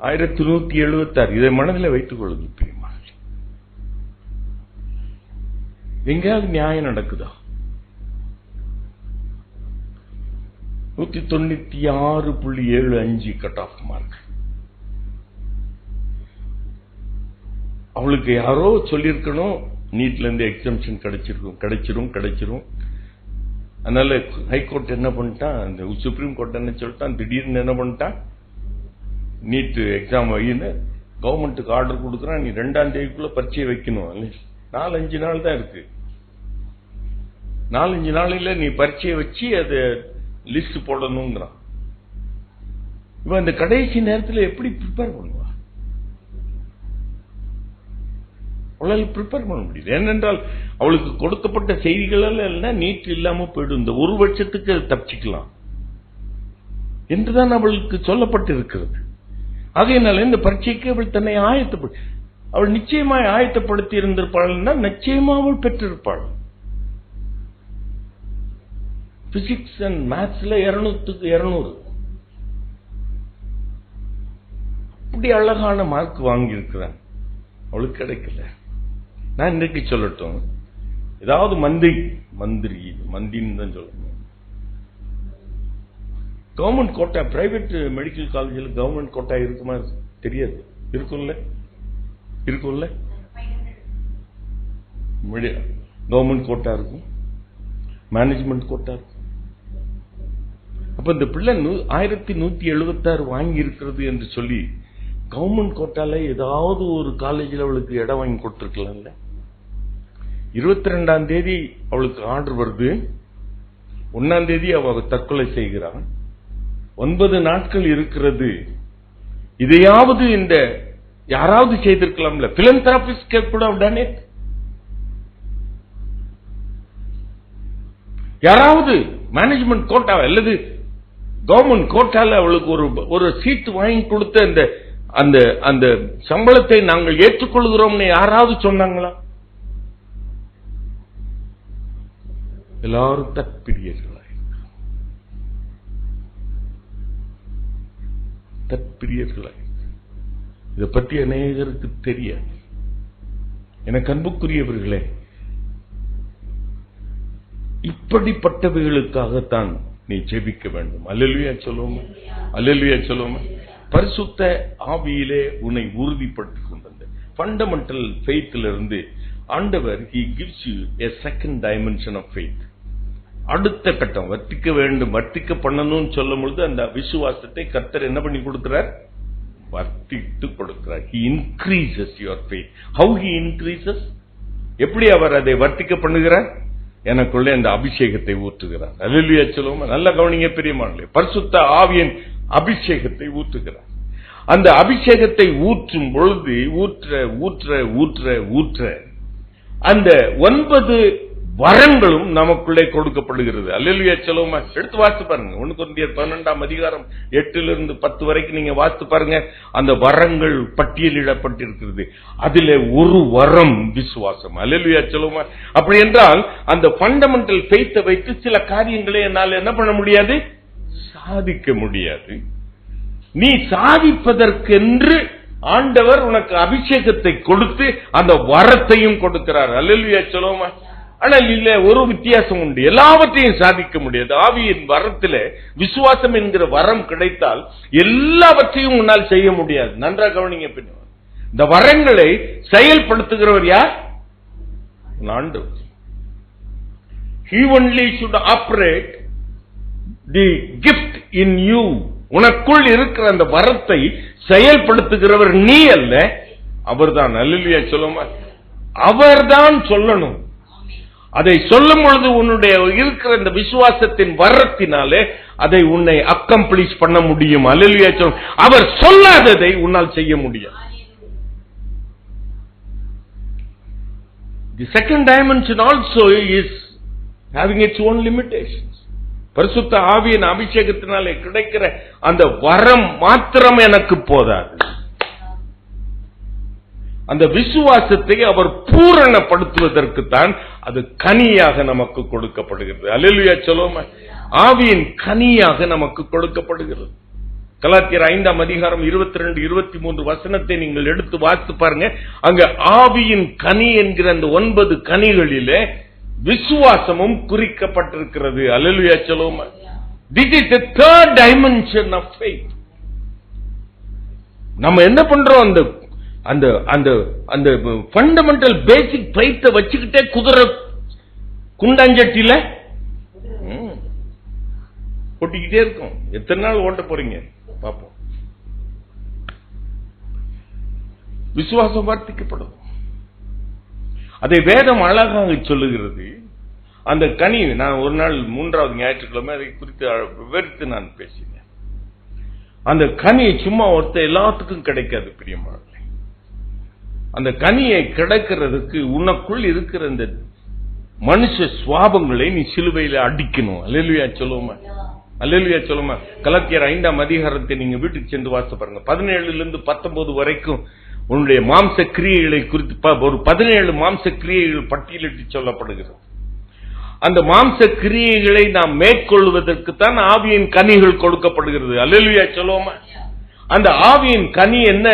1176. இதை மனதில் வைத்துக் கொள்ளுங்க பிரியமா. எங்கேயாவது நியாயம் நடக்குதா? 196.75 கட் ஆஃப் மார்க். அவளுக்கு யாரோ சொல்லியிருக்கணும், நீட்ல இருந்து எக்ஸம்ஷன் கிடைச்சிரும். அதனால ஹைகோர்ட் என்ன பண்ணிட்டான், அந்த சுப்ரீம் கோர்ட் என்ன சொல்லிட்டான், திடீர்னு என்ன பண்ணிட்டான், நீட் எக்ஸாம் வைன்னு கவர்மெண்ட்டுக்கு ஆர்டர் கொடுக்குறான். நீ 2ஆம் தேதிக்குள்ள பரீட்சை வைக்கணும். 4-5 நாள் தான் இருக்கு. 4-5 நாளில நீ பரீட்சையை வச்சு அதை லிஸ்ட் போடணுங்கிறான். இவன் அந்த கடைசி நேரத்தில் எப்படி ப்ரிப்பேர் பண்ணுவா? அவளால் ப்ரிப்பேர் பண்ண முடியுது. ஏனென்றால் அவளுக்கு கொடுக்கப்பட்ட செய்திகள் எல்லாம் நீட் இல்லாம போயிடும். இந்த 1 வருஷத்துக்கு தப்பிச்சுக்கலாம் என்றுதான் அவளுக்கு சொல்லப்பட்டிருக்கிறது. ஆகையினால இந்த பரீட்சைக்கு அவள் தன்னை அவள் நிச்சயமாய் ஆயத்தப்படுத்தி இருந்திருப்பாள், நிச்சயமா அவள் பெற்றிருப்பாள். பிசிக்ஸ் அண்ட் மேத்ஸ்ல 200க்கு 200 அப்படி அழகான மார்க் வாங்கி இருக்கிறான். அவளுக்கு கிடைக்கல. நான் இன்றைக்கு சொல்லட்டும், ஏதாவது மந்திரின்னு தான் சொல்லணும். கவர்மெண்ட் கோட்டா, பிரைவேட் மெடிக்கல் காலேஜில் கவர்மெண்ட் கோட்டா இருக்குமா? தெரியாது. இருக்கும்ல கவர்மெண்ட் கோட்டா இருக்கும், மேனேஜ்மெண்ட் கோட்டா இருக்கும். அப்ப இந்த பிள்ளை 1176 வாங்கி இருக்கிறது என்று சொல்லி கவர்மெண்ட் கோட்டால ஏதாவது ஒரு காலேஜில் அவளுக்கு இடம் வாங்கி கொடுத்திருக்கலாம்ல. 22ஆம் தேதி அவளுக்கு ஆர்டர் வருது. 1ஆம் தேதி அவ தற்கொலை செய்கிறான். 9 நாட்கள் இருக்கிறது. இதையாவது இந்த யாராவது செய்திருக்கலாம்ல. பிலந்தராபிஸ்ட் கூட உடனே யாராவது மேனேஜ்மெண்ட் கோட்டா அல்லது கவர்மெண்ட் கோட்டால அவளுக்கு ஒரு சீட் வாங்கி கொடுத்த அந்த சம்பளத்தை நாங்கள் ஏற்றுக்கொள்கிறோம்னு யாராவது சொன்னாங்களா? எல்லாரும் தற்பிரியர்களாய். இதை பற்றி அநேகருக்கு தெரியாது. எனக்கு அன்புக்குரியவர்களே, இப்படிப்பட்டவைகளுக்காகத்தான் நீ ஜெபிக்க வேண்டும். அல்லேலூயா சொல்லுவோம். பரிசுத்த ஆவியிலே உன்னை உறுதிப்படுத்திக் கொண்ட ஃபண்டமெண்டல் ஃபெய்த்ல இருந்து ஆண்டவர் he gives you a second dimension of faith. அடுத்த கட்டம் வர்த்திக்க பண்ணணும்னு சொல்லும் பொழுது அந்த விசுவாசத்தை கர்த்தர் என்ன பண்ணி கொடுக்கிறார்? வர்த்தித்து கொடுக்கிறார். he increases your faith. how he increases? எப்படி அவர் அதை வர்த்திக்க பண்ணுகிறார்? எனக்குள்ளே அந்த அபிஷேகத்தை ஊற்றுகிறார். அல்லேலூயா சொல்லுவோம். நல்ல கவனிங்க பிரியமானவர்களே, பரிசுத்த ஆவியின் அபிஷேகத்தை ஊற்றுகிறார். அந்த அபிஷேகத்தை ஊற்றும் பொழுது ஊற்ற அந்த 9 வரங்களும் நமக்குள்ளே கொடுக்கப்படுகிறது. அல்லேலூயா சொல்லுவோமா. எடுத்து வாசித்து பாருங்க. 1 கொரிந்தியர் 12ஆம் அதிகாரம் 8 to 10 வரைக்கும் நீங்க வாசித்து பாருங்க. அந்த வரங்கள் பட்டியலிடப்பட்டிருக்கிறது. அதிலே ஒரு வரம் விசுவாசம். அல்லேலூயா சொல்லுவோமா. அப்படி என்றால் அந்த ஃபண்டமெண்டல் ஃபெய்த்தை வைத்து சில காரியங்களை என்னால் என்ன பண்ண முடியாது? சாதிக்க முடியாது. நீ சாதிப்பதற்கென்று ஆண்டவர் உனக்கு அபிஷேகத்தை கொடுத்து அந்த வரத்தையும் கொடுக்கிறார். அல்லேலூயா சொல்லுவோமா. ஆனால் இல்ல, ஒரு வித்தியாசம் உண்டு. எல்லாவற்றையும் சாதிக்க முடியாது. ஆவியின் வரத்திலே விசுவாசம் என்கிற வரம் கிடைத்தால் எல்லாவற்றையும் உன்னால் செய்ய முடியாது. நன்றாக கவனிங்க. இந்த வரங்களை செயல்படுத்துகிறவர் யார்? ஆண்டவர். He only should operate the gift in you. உனக்குள் இருக்கிற அந்த வரத்தை செயல்படுத்துகிறவர் நீ அல்ல, அவர்தான். அல்லேலூயா சொல்லுமா. அவர்தான் சொல்லணும். அதை சொல்லும் பொழுது உன்னுடைய இருக்கிற இந்த விசுவாசத்தின் வரத்தினாலே அதை உன்னை அக்கம்ப்ளீஷ் பண்ண முடியும். அல்லேலூயா சொல்லும். அவர் சொல்லாததை உன்னால் செய்ய முடியும். The second dimension also is having its own limitations. பரிசுத்த ஆவியின் அபிஷேகத்தினாலே கிடைக்கிற அந்த வரம் மாத்திரம் எனக்கு போதாது. அந்த விசுவாசத்தை அவர் பூரணப்படுத்துவதற்கு தான் அது கனியாக நமக்கு கொடுக்கப்படுகிறது. அல்லேலூயா சொல்லுவோம். ஆவியின் கனியாக நமக்கு கொடுக்கப்படுகிறது. கலாத்தியர் 5ஆம் அதிகாரம் 22, 23 வசனத்தை நீங்கள் எடுத்து வாசித்து பாருங்க. அங்க ஆவியின் கனி என்கிற அந்த 9 கனிகளிலே விசுவாசமும் குறிக்கப்பட்டிருக்கிறது. அல்லேலூயா சொல்லுவோம். This is the third dimension of faith. நம்ம என்ன பண்றோம்? அந்த அந்த அந்த அந்த ஃபண்டமெண்டல் பேசிக் ஃபெய்த்தை வச்சுக்கிட்டே குதிரை குண்டாஞ்சட்டியில ஓட்டிக்கிட்டே இருக்கும். எத்தனை நாள் ஓட்ட போறீங்க பாப்போம். விசுவாசம் வர்த்திக்கப்படும். அதை வேதம் அழகாக சொல்லுகிறது. அந்த கனி, நான் ஒரு நாள் 3வது ஞாயிற்றுக்கிழமை அதை குறித்து விவரித்து நான் பேசினேன். அந்த கனி சும்மா ஒருத்தர் எல்லாத்துக்கும் கிடைக்காது பிரியமானவர்களே. அந்த கனியை கிடைக்கிறதுக்கு உனக்குள் இருக்கிற இந்த மனுஷ சுவாபங்களை நீ சிலுவையில அடிக்கணும். அல்லேலூயா சொல்லுவோமா. அல்லேலூயா சொல்லுமா. கலாத்தியர் 5ஆம் அதிகாரத்தை நீங்க வீட்டுக்கு சென்று வாசித்து பாருங்க. 17 to 19 வரைக்கும் உன்னுடைய மாம்ச கிரியைகளை குறித்து ஒரு 17 மாம்ச கிரியைகள் பட்டியலிட்டு சொல்லப்படுகிறது. அந்த மாம்ச கிரியைகளை நாம் மேற்கொள்வதற்கு தான் ஆவியின் கனிகள் கொடுக்கப்படுகிறது. அல்லேலூயா சொல்லுவோமா. அந்த ஆவியின் கனி என்ன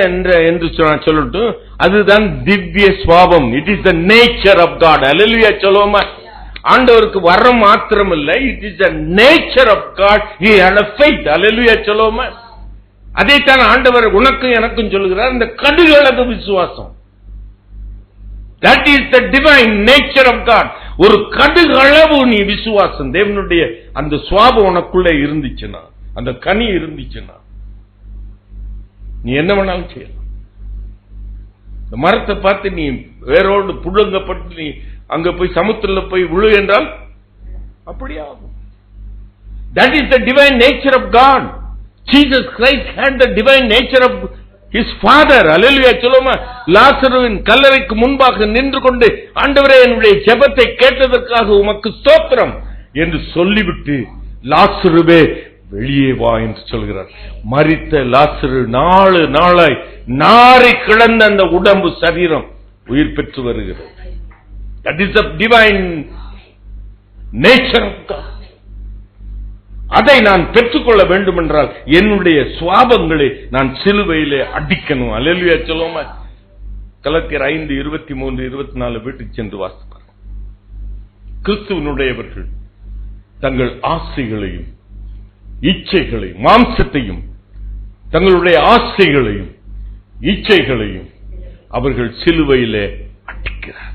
என்று சொல்லட்டு, அதுதான் திவ்ய சுவாபம். It is the nature of God. அல்லேலூயா சொல்லுவோமா. ஆண்டவருக்கு வரம் மாத்திரம் இல்ல, it is the nature of God. He had a faith. அல்லேலூயா சொல்லுவோமா. அதைத்தான் ஆண்டவர் உனக்கும் எனக்கும் சொல்லுகிறார். இந்த கடுகளவு விசுவாசம். That is the divine nature of God. ஒரு கடுகளவு நீ விசுவாசம், தேவனுடைய அந்த சுவாபம் உனக்குள்ளே இருந்துச்சுன்னா, அந்த கனி இருந்துச்சுன்னா, நீ என்ன வேணாலும் செய்யலாம். இந்த மரத்தை பார்த்து நீ வேரோடு புழுங்கப்பட்டு நீ அங்க போய் சமுத்திரத்தில் போய் விழு என்றால் அப்படியே ஆகும். That is the divine nature of God. Jesus Christ had the divine nature of his father. அல்லேலூயா சொல்லுமா. லாசருவின் கல்லறைக்கு முன்பாக நின்று கொண்டு, ஆண்டவரே என்னுடைய ஜெபத்தை கேட்டதற்காக உமக்கு ஸ்தோத்திரம் என்று சொல்லிவிட்டு, லாசருவே வெளியே வா என்று சொல்கிறார். மரித்த லாசரு 4 நாளாய் நாரை கிடந்த அந்த உடம்பு சரீரம் உயிர் பெற்று வருகிறது. That is the divine nature of God. அதை நான் பெற்றுக்கொள்ள வேண்டும் என்றால் என்னுடைய சுவாபங்களை நான் சிலுவையிலே அடிக்கணும். அல்லேலூயா சொல்லுவோமா. கலாத்தியர் 5, 23, 24 வீட்டுக்கு சென்று வாசிப்பார். கிறிஸ்துவனுடையவர்கள் தங்கள் ஆசைகளையும் இச்சைகளையும், மாம்சத்தையும், தங்களுடைய ஆசைகளையும் இச்சைகளையும் அவர்கள் சிலுவையிலே அடிக்கிறார்கள்.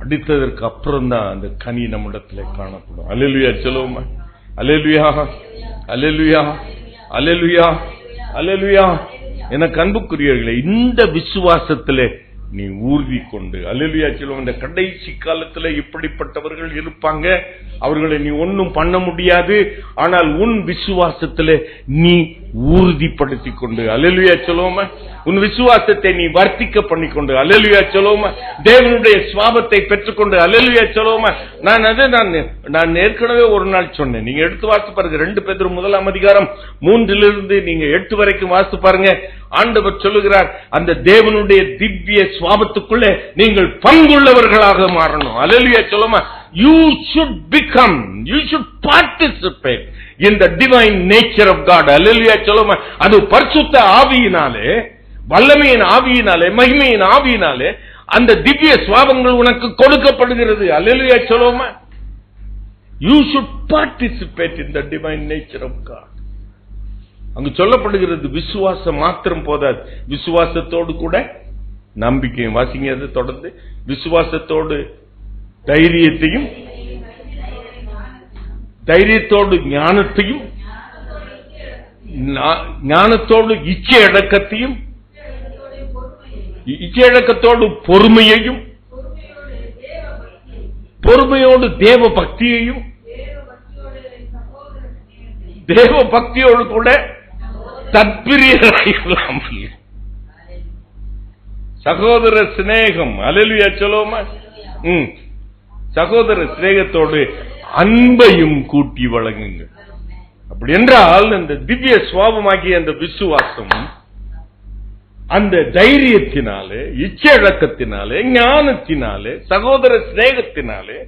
அடித்ததற்கு அப்புறம் தான் அந்த கனி நம்மிடத்திலே காணப்படும். அல்லேலூயா சொல்லுவோமா. அல்லேலூயா, அல்லேலூயா, அல்லேலூயா, அல்லேலூயா. எனக்கு அன்புக்குரியவர்களே, இந்த விசுவாசத்திலே நீ ஊர்தி கொண்டு, அல்லேலூயா சொல்லுவோம். இந்த கடைசி காலத்தில் இப்படிப்பட்டவர்கள் இருப்பாங்க. அவர்களை நீ ஒன்னும் பண்ண முடியாது. ஆனால் உன் விசுவாசத்திலே நீ ஊர்திப்படுத்திக் கொண்டு, அல்லேலூயா சொல்லுவோமா, உன் விசுவாசத்தை நீ வர்த்திக்க பண்ணிக்கொண்டு, அல்லேலூயா சொல்லுவோமா, தேவனுடைய சுவாபத்தை பெற்றுக்கொண்டு, அல்லேலூயா சொல்லுவோமா. நான் ஏற்கனவே ஒரு நாள் சொன்னேன். நீங்க எடுத்து வாசித்து பாருங்க. 2 பேதுரு 1ஆம் அதிகாரம் 3 நீங்க 8 வரைக்கும் வாசித்து பாருங்க. ஆண்டவர் சொல்லுகிறார், அந்த தேவனுடைய திவ்ய சுவாபத்துக்குள்ளே நீங்கள் பங்குள்ளவர்களாக மாறணும். அல்லேலூயா சொல்லுமா. You should become, you should participate in the divine nature of God. அல்லேலூயா சொல்லுமா. அது பரிசுத்த ஆவியினாலே, வல்லமையின் ஆவியினாலே, மகிமையின் ஆவியினாலே அந்த திவ்ய சுவாபங்கள் உனக்கு கொடுக்கப்படுகிறது. அல்லேலூயா சொல்லுமா. You should participate in the divine nature of God. அங்கு சொல்லப்படுகிறது விசுவாசம் மாத்திரம் போதாது, விசுவாசத்தோடு கூட நம்பிக்கையும். வாசிங்க அதை தொடர்ந்து. விசுவாசத்தோடு தைரியத்தையும், தைரியத்தோடு ஞானத்தையும், ஞானத்தோடு இச்சையடக்கத்தையும், இச்சையடக்கத்தோடு பொறுமையையும், பொறுமையோடு தேவ பக்தியையும், தேவ பக்தியோடு கூட தற்பிரியராயில்லாமல் சகோதர சிநேகம். அல்லேலூயா சொல்லுவோமா? சகோதர சிநேகத்தோடு அன்பையும் கூட்டி வழங்குங்கள். அப்படி என்றால் அந்த திவ்ய சுவாபமாகிய அந்த விசுவாசம் அந்த தைரியத்தினாலே, இச்சையடக்கத்தினாலே, ஞானத்தினாலே, சகோதர சிநேகத்தினாலே,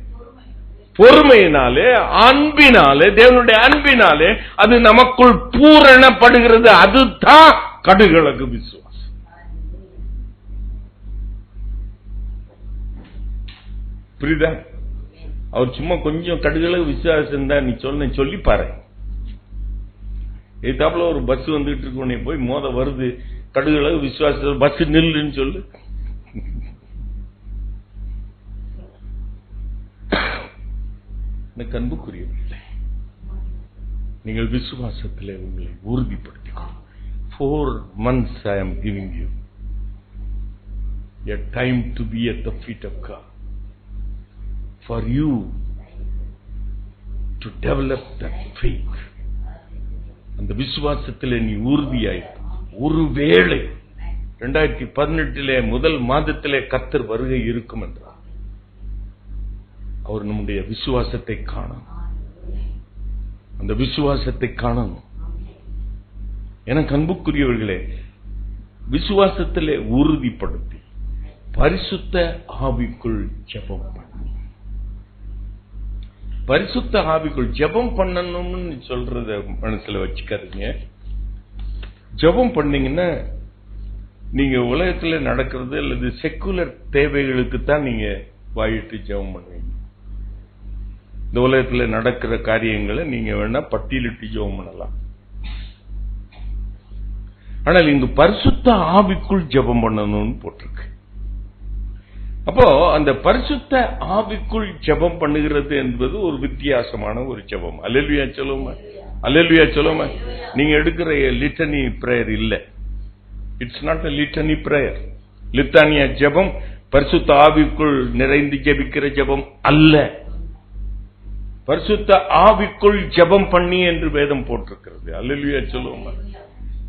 பொறுமையினாலே, அன்பினாலே, தேவனுடைய அன்பினாலே அது நமக்குள் பூரணப்படுகிறது. அதுதான் கடுகளகு விசுவாசம். புரியுதா? அவர் சும்மா கொஞ்சம் கடுகளகு விசுவாசம் தான் நீ சொல்லி பாரு. எதாப்புல ஒரு பஸ் வந்துட்டு இருக்கு, போய் மோத வருது, கடுகளவு விசுவாசம், பஸ் நில்லுன்னு சொல்லு. அன்புக்குரியவர்களே, நீங்கள் விசுவாசத்திலே உங்களை உறுதிப்படுத்திக்கொள்ளும். 4 months I am giving you a time to be at the feet of God, for you to develop that faith. அந்த விசுவாசத்திலே நீ உறுதியாய், ஒருவேளை 2018 முதல் மாதத்திலே கர்த்தர் வருகை இருக்கும் என்றார், அவர் நம்முடைய விசுவாசத்தை காணணும். அந்த விசுவாசத்தை காணணும். எனக்கு அன்புக்குரியவர்களே, விசுவாசத்திலே உறுதிப்படுத்தி பரிசுத்த ஆவிக்குள் ஜெபம் பண்ணணும். பரிசுத்த ஆவிக்குள் ஜெபம் பண்ணணும்னு சொல்றத மனசுல வச்சுக்காதீங்க. ஜெபம் பண்ணீங்கன்னா நீங்க உலகத்துல நடக்கிறது அல்லது செக்குலர் தேவைகளுக்கு தான் நீங்க வாயிட்டு ஜெபம் பண்ணுவீங்க. இந்த உலகத்துல நடக்கிற காரியங்களை நீங்க வேணா பட்டியலிட்டு ஜெபம் பண்ணலாம். ஆனால் இங்கு பரிசுத்த ஆவிக்குள் ஜெபம் பண்ணணும்னு போட்டிருக்கு. அப்போ அந்த பரிசுத்த ஆவிக்குள் ஜெபம் பண்ணுகிறது என்பது ஒரு வித்தியாசமான ஒரு ஜெபம். அல்லேலூயா சொல்லுமா? அல்லேலூயா சொல்லுமா? நீங்க எடுக்கிற லிட்டனி பிரேயர் இல்ல. It's not a litany prayer. லித்தானியா ஜெபம் பரிசுத்த ஆவிக்குள் நிறைந்து ஜெபிக்கிற ஜெபம் அல்ல. பரிசுத்த ஆவிக்குள் ஜெபம் பண்ணி என்று வேதம் போட்டிருக்கிறது. அல்லேலூயா சொல்லுவோமா?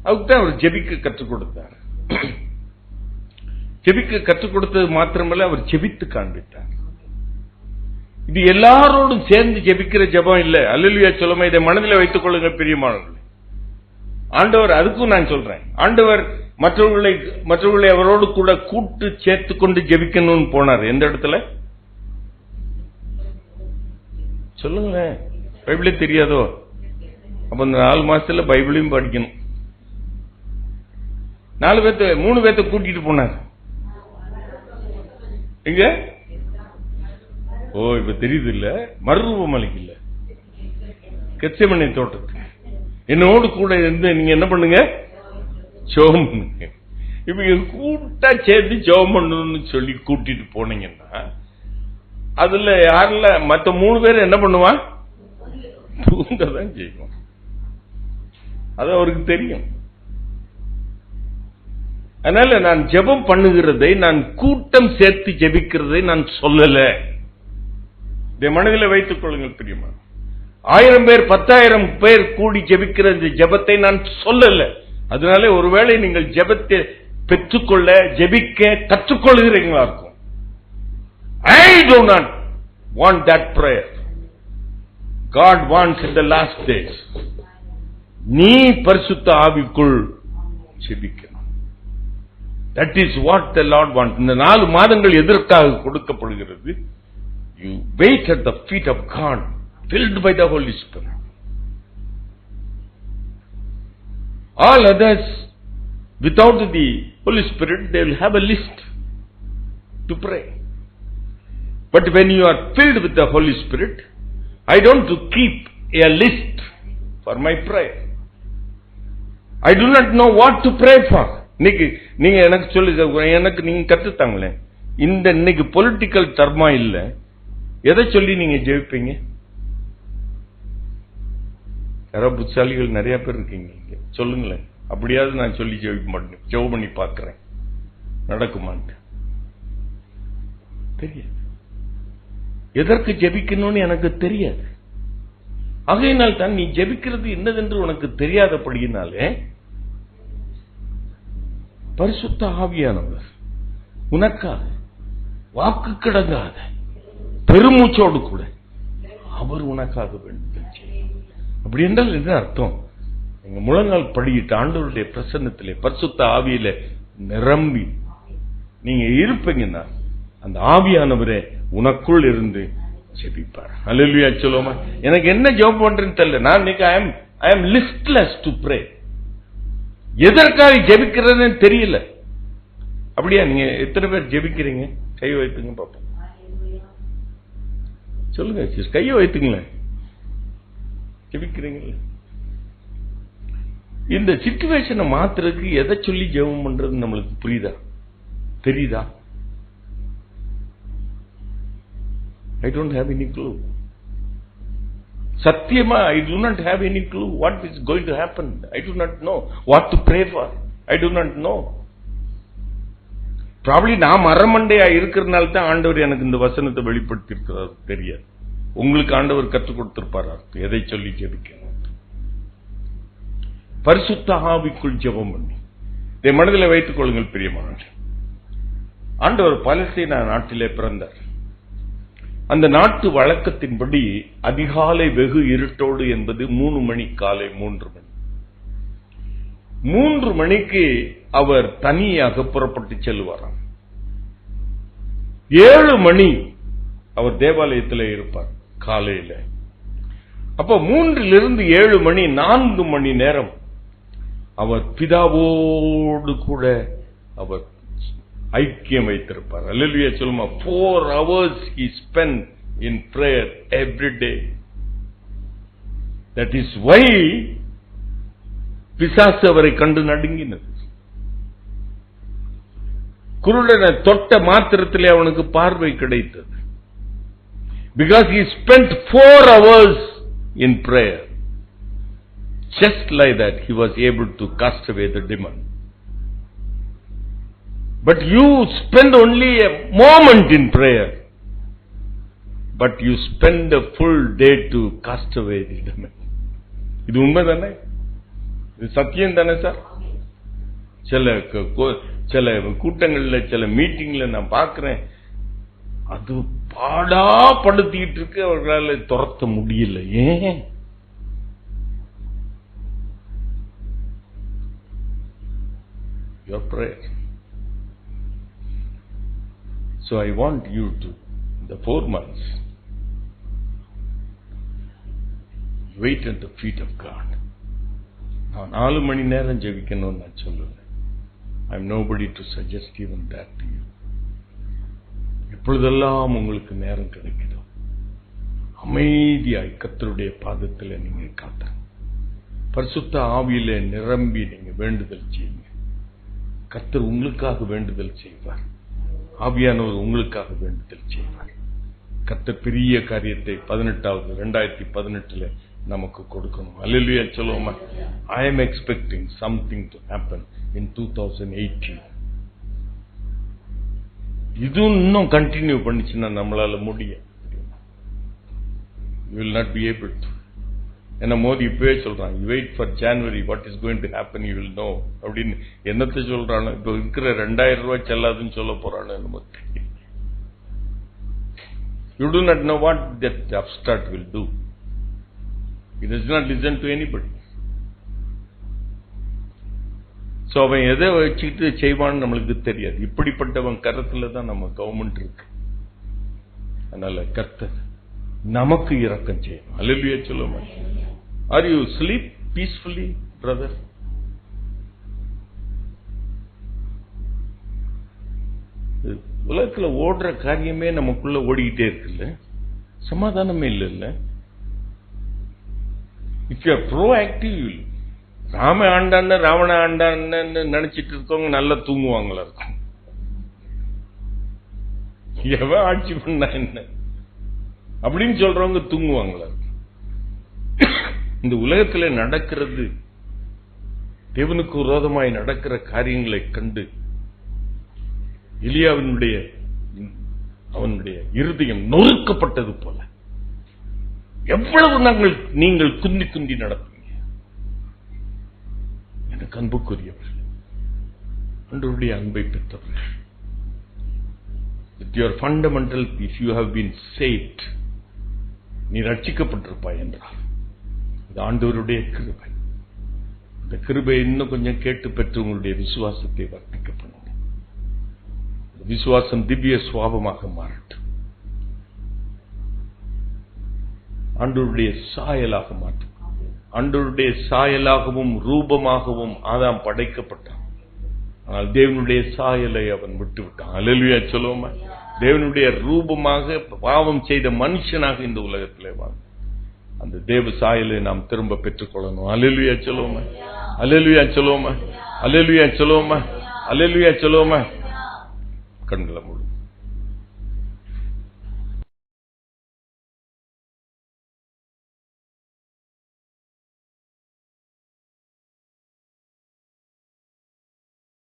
அதுதான் அவர் ஜெபிக்க கற்றுக் கொடுத்தார். ஜெபிக்க கற்றுக் கொடுத்தது மாத்திரமல்ல, அவர் ஜெபித்து காண்பித்தார். இது எல்லாரோடும் சேர்ந்து ஜெபிக்கிற ஜெபம் இல்ல. அல்லேலூயா சொல்லுமா? இதை மனதில் வைத்துக் கொள்ளுங்க பிரியமானவர்களே. ஆண்டவர், அதுக்கும் நான் சொல்றேன், ஆண்டவர் மற்றவர்களை அவரோடு கூட கூட்டு சேர்த்து கொண்டு ஜெபிக்கணும்னு போனார். எந்த இடத்துல சொல்லுங்க? பைபிளே தெரியாதோ? அப்ப இந்த 4 மாசத்துல பைபிளையும் படிக்கணும். 3 பேர்த்த கூட்டிட்டு போனார். எங்க? ஓ, இப்ப தெரியுது இல்ல? மறுரூபமலைக்கு இல்ல, கெத்செமனே தோட்டத்துக்கு என்னோடு கூட இருந்து நீங்க என்ன பண்ணுங்க? ஜெபம் பண்ணுங்க. இப்ப கூட்டா சேர்த்து ஜெபம் பண்ணணும்னு சொல்லி கூட்டிட்டு போனீங்கன்னா அதுல யாருல மற்ற 3 பேர் என்ன பண்ணுவான்? தூங்கதான் செய்வோம். அது அவருக்கு தெரியும். அதனால நான் ஜெபம் பண்ணுகிறதை, நான் கூட்டம் சேர்த்து ஜெபிக்கிறதை நான் சொல்லல. இதை மனதில் வைத்துக் கொள்ளுங்கள் பிரியமா. 1000 பேர் 10,000 பேர் கூடி ஜெபிக்கிற இந்த ஜெபத்தை நான் சொல்லல. அதனால ஒருவேளை நீங்கள் ஜெபத்தை பெற்றுக்கொள்ள, ஜெபிக்க கற்றுக்கொள்கிறீங்களா இருக்கும். I do not want that prayer. God wants in the last days. நீ பரிசுத்த ஆவிக்குள் ஜெபிக்கணும். That is what the Lord wants. இந்த 4 மாதங்கள் எதற்காக கொடுக்கப்படுகிறது? You wait at the feet of God, filled by the Holy Spirit. All others, without the Holy Spirit, they will have a list to pray. But when you are filled with the Holy Spirit, I don't keep a list for my prayer. I do not know what to pray for. இன்னைக்கு நீங்க எனக்கு சொல்லி எனக்கு நீங்க கத்துத்தாங்களே, இந்த இன்னைக்கு political derma இல்ல, எதை சொல்லி நீங்க ஜெயிப்பீங்க? யாரோ புத்திசாலிகள் நிறைய பேர் இருக்கீங்க, சொல்லுங்களேன். அப்படியாவது நான் சொல்லி ஜெயிக்க மாட்டேன், ஜெபம் பண்ணி பார்க்கிறேன், நடக்குமான்னு தெரியாது. எதற்கு ஜெபிக்கணும்னு எனக்கு தெரியாது. ஆகையினால் தான் நீ ஜெபிக்கிறது என்னதென்று உனக்கு தெரியாதபடியினாலே பரிசுத்த ஆவியானவர் உனக்காக வாக்கு கிடங்காத பெருமூச்சோடு கூட அவர் உனக்காக வேண்டுதல் செய்யும். அப்படி என்றால் என்ன அர்த்தம்? நீங்க முழங்கால் படியிட்டு ஆண்டவருடைய பிரசன்னத்திலே பரிசுத்த ஆவியில நிரம்பி நீங்க இருப்பீங்கன்னா அந்த ஆவியானவரே உனக்குள் இருந்து ஜெபிப்பார். அல்லேலூயா சொல்லுமா. எனக்கு என்ன ஜெபம் பண்றேன்னு தெரியல. நான் இன்னைக்கு I am listless to pray. எதற்காக ஜெபிக்கிறதுன்னு தெரியல. அப்படியா? நீங்க எத்தனை பேர் ஜெபிக்கிறீங்க? கை வைத்துங்க பாப்போம். சொல்லுங்க, கையை வைத்துங்களேன். ஜெபிக்கிறீங்களா? இந்த சிச்சுவேஷனை மாத்துறதுக்கு எதை சொல்லி ஜெபம் பண்றது நம்மளுக்கு புரியுதா, தெரியுதா? I don't have any clue. சத்தியமா I do not have any clue what is going to happen. I do not know what to pray for. I do not know. Probably நான் மரமண்டையா இருக்கிறதுனால தான் ஆண்டவர் எனக்கு இந்த வசனத்தை வெளிப்படுத்தி இருக்கிறார் தெரியாது. உங்களுக்கு ஆண்டவர் கற்றுக் கொடுத்திருப்பாரா எதை சொல்லி ஜெபிக்கணும்? பரிசுத்த ஆவிக்குள் ஜெபம் பண்ணி இதை மனதில் வைத்துக் கொள்ளுங்கள் பிரியமானவர்களே. ஆண்டவர் பாலஸ்தீனா நாட்டிலே பிறந்தார். அந்த நாட்டு வழக்கத்தின்படி அதிகாலை வெகு இருட்டோடு என்பது 3 மணி, காலை 3 மணி. 3 மணிக்கு அவர் தனியாக புறப்பட்டு செல்வாராம். 7 மணி அவர் தேவாலயத்தில் இருப்பார் காலையில. அப்ப 3லிருந்து 7 மணி 4 மணி நேரம் அவர் பிதாவோடு கூட அவர் ஐக்கியம் வைத்திருப்பார். அல்லேலூயா சொல்லுமா. 4 hours he spent in prayer every day. That is why பிசாசு அவரை கண்டு நடுங்கினது. குருடனை தொட்ட மாத்திரத்திலே அவனுக்கு பார்வை கிடைத்தது. Because he spent 4 hours in prayer. Just like that he was able to cast away the demon. But you spend only a moment in prayer, but you spend a full day to cast away the demon. இது உண்மைதானே? இது சத்தியம் தானே sir? சில கூட்டங்கள்ல சில மீட்டிங்ல நான் பார்க்கிறேன், அது பாடா படுத்திட்டு இருக்கு, அவர்களால் துரத்த முடியல. ஏன்? Your prayer. So I want you to, the 4 months, wait at the feet of God. நான் 4 மணி நேரம் ஜெபிக்கணும்னு நான் சொல்லல. I am nobody to suggest even that to you. எப்பொழுதெல்லாம் உங்களுக்கு நேரம் கிடைக்குதோ அமைதியாய் கர்த்தருடைய பாதத்தில் நீங்க காத்துங்க. பரிசுத்த ஆவியிலே நிரம்பி நீங்க வேண்டுதல் செய்யுங்க. கர்த்தர் உங்களுக்காக வேண்டுதல் செய்வார். ஆவியானவர் உங்களுக்காக வேண்டுதல் செய்வார். கர்த்தர் பெரிய காரியத்தை 2018 நமக்கு கொடுக்கணும். அல்லேலூயா சொல்லுவோமா. I am expecting something to happen in 2018. இது இன்னும் கண்டினியூ பண்ணிச்சுன்னா நம்மளால முடியும். You will not be able to. என்ன மோடி இப்பவே சொல்றான், you wait for January, what is going to happen you will know அப்படின்னு. என்னத்தை சொல்றானோ, இப்போ இருக்கிற 2000 ரூபாய் செல்லாதுன்னு சொல்ல போறானோ என்னமோ. You do not know what that upstart will do. He does not listen to anybody. So அவன் எதை வச்சுக்கிட்டு செய்வான்னு நம்மளுக்கு தெரியாது. இப்படிப்பட்டவன் கரத்துல தான் நம்ம கவர்மெண்ட் இருக்கு. அதனால கர்த்தர் நமக்கு இரக்கம் செய்யணும். அல்லேலூயா சொல்லுமா. Are you sleep peacefully, brother? உலகத்துல ஓடுற காரியமே நமக்குள்ள ஓடிக்கிட்டே இருக்குல்ல, சமாதானமே இல்ல. If you are proactive, Rama ஆண்டான்னு Ravana ஆண்டான்னு நினைச்சிட்டு இருக்கவங்க நல்லா தூங்குவாங்களா இருக்கும். எவன் ஆட்சி பண்ணா என்ன அப்படின்னு சொல்றவங்க தூங்குவாங்களா இருக்கும். இந்த உலகத்துல நடக்கிறது, தேவனுக்கு விரோதமாய் நடக்கிற காரியங்களை கண்டு எலியாவினுடைய அவனுடைய இருதயம் நொறுக்கப்பட்டது போல எவ்வளவு நீங்கள் குந்தி குந்தி நடப்பீங்க. எனக்கு அன்புக்குரியவர்கள், ஆண்டவருடைய அன்பை பெற்றவர்கள், your fundamental, if you have been saved, நீ ரட்சிக்கப்பட்டிருப்பாய் என்றால் இது ஆண்டவருடைய கிருபை. இந்த கிருபை இன்னும் கொஞ்சம் கேட்டு பெற்று உங்களுடைய விசுவாசத்தை வர்த்திக்க பண்ணுங்க. விசுவாசம் திவ்ய சுவாபமாக மாறட்டும். ஆண்டவருடைய சாயலாக மாற்றும். ஆண்டவருடைய சாயலாகவும் ரூபமாகவும் ஆதாம் படைக்கப்பட்டான். ஆனால் தேவனுடைய சாயலை அவன் விட்டு விட்டான். அல்லேலூயா சொல்லுவோமா? தேவனுடைய ரூபமாக பாவம் செய்த மனுஷனாக இந்த உலகத்திலே வாழ்ந்தான். அந்த தேவ சாயலை நாம் திரும்ப பெற்றுக் கொள்ளணும். அல்லேலூயா சொல்லுவோமா? அல்லேலூயா சொல்லுவோமா? அல்லேலூயா சொல்லுவோமா? அல்லேலூயா சொல்லுவோமா? கண்களை மூடு.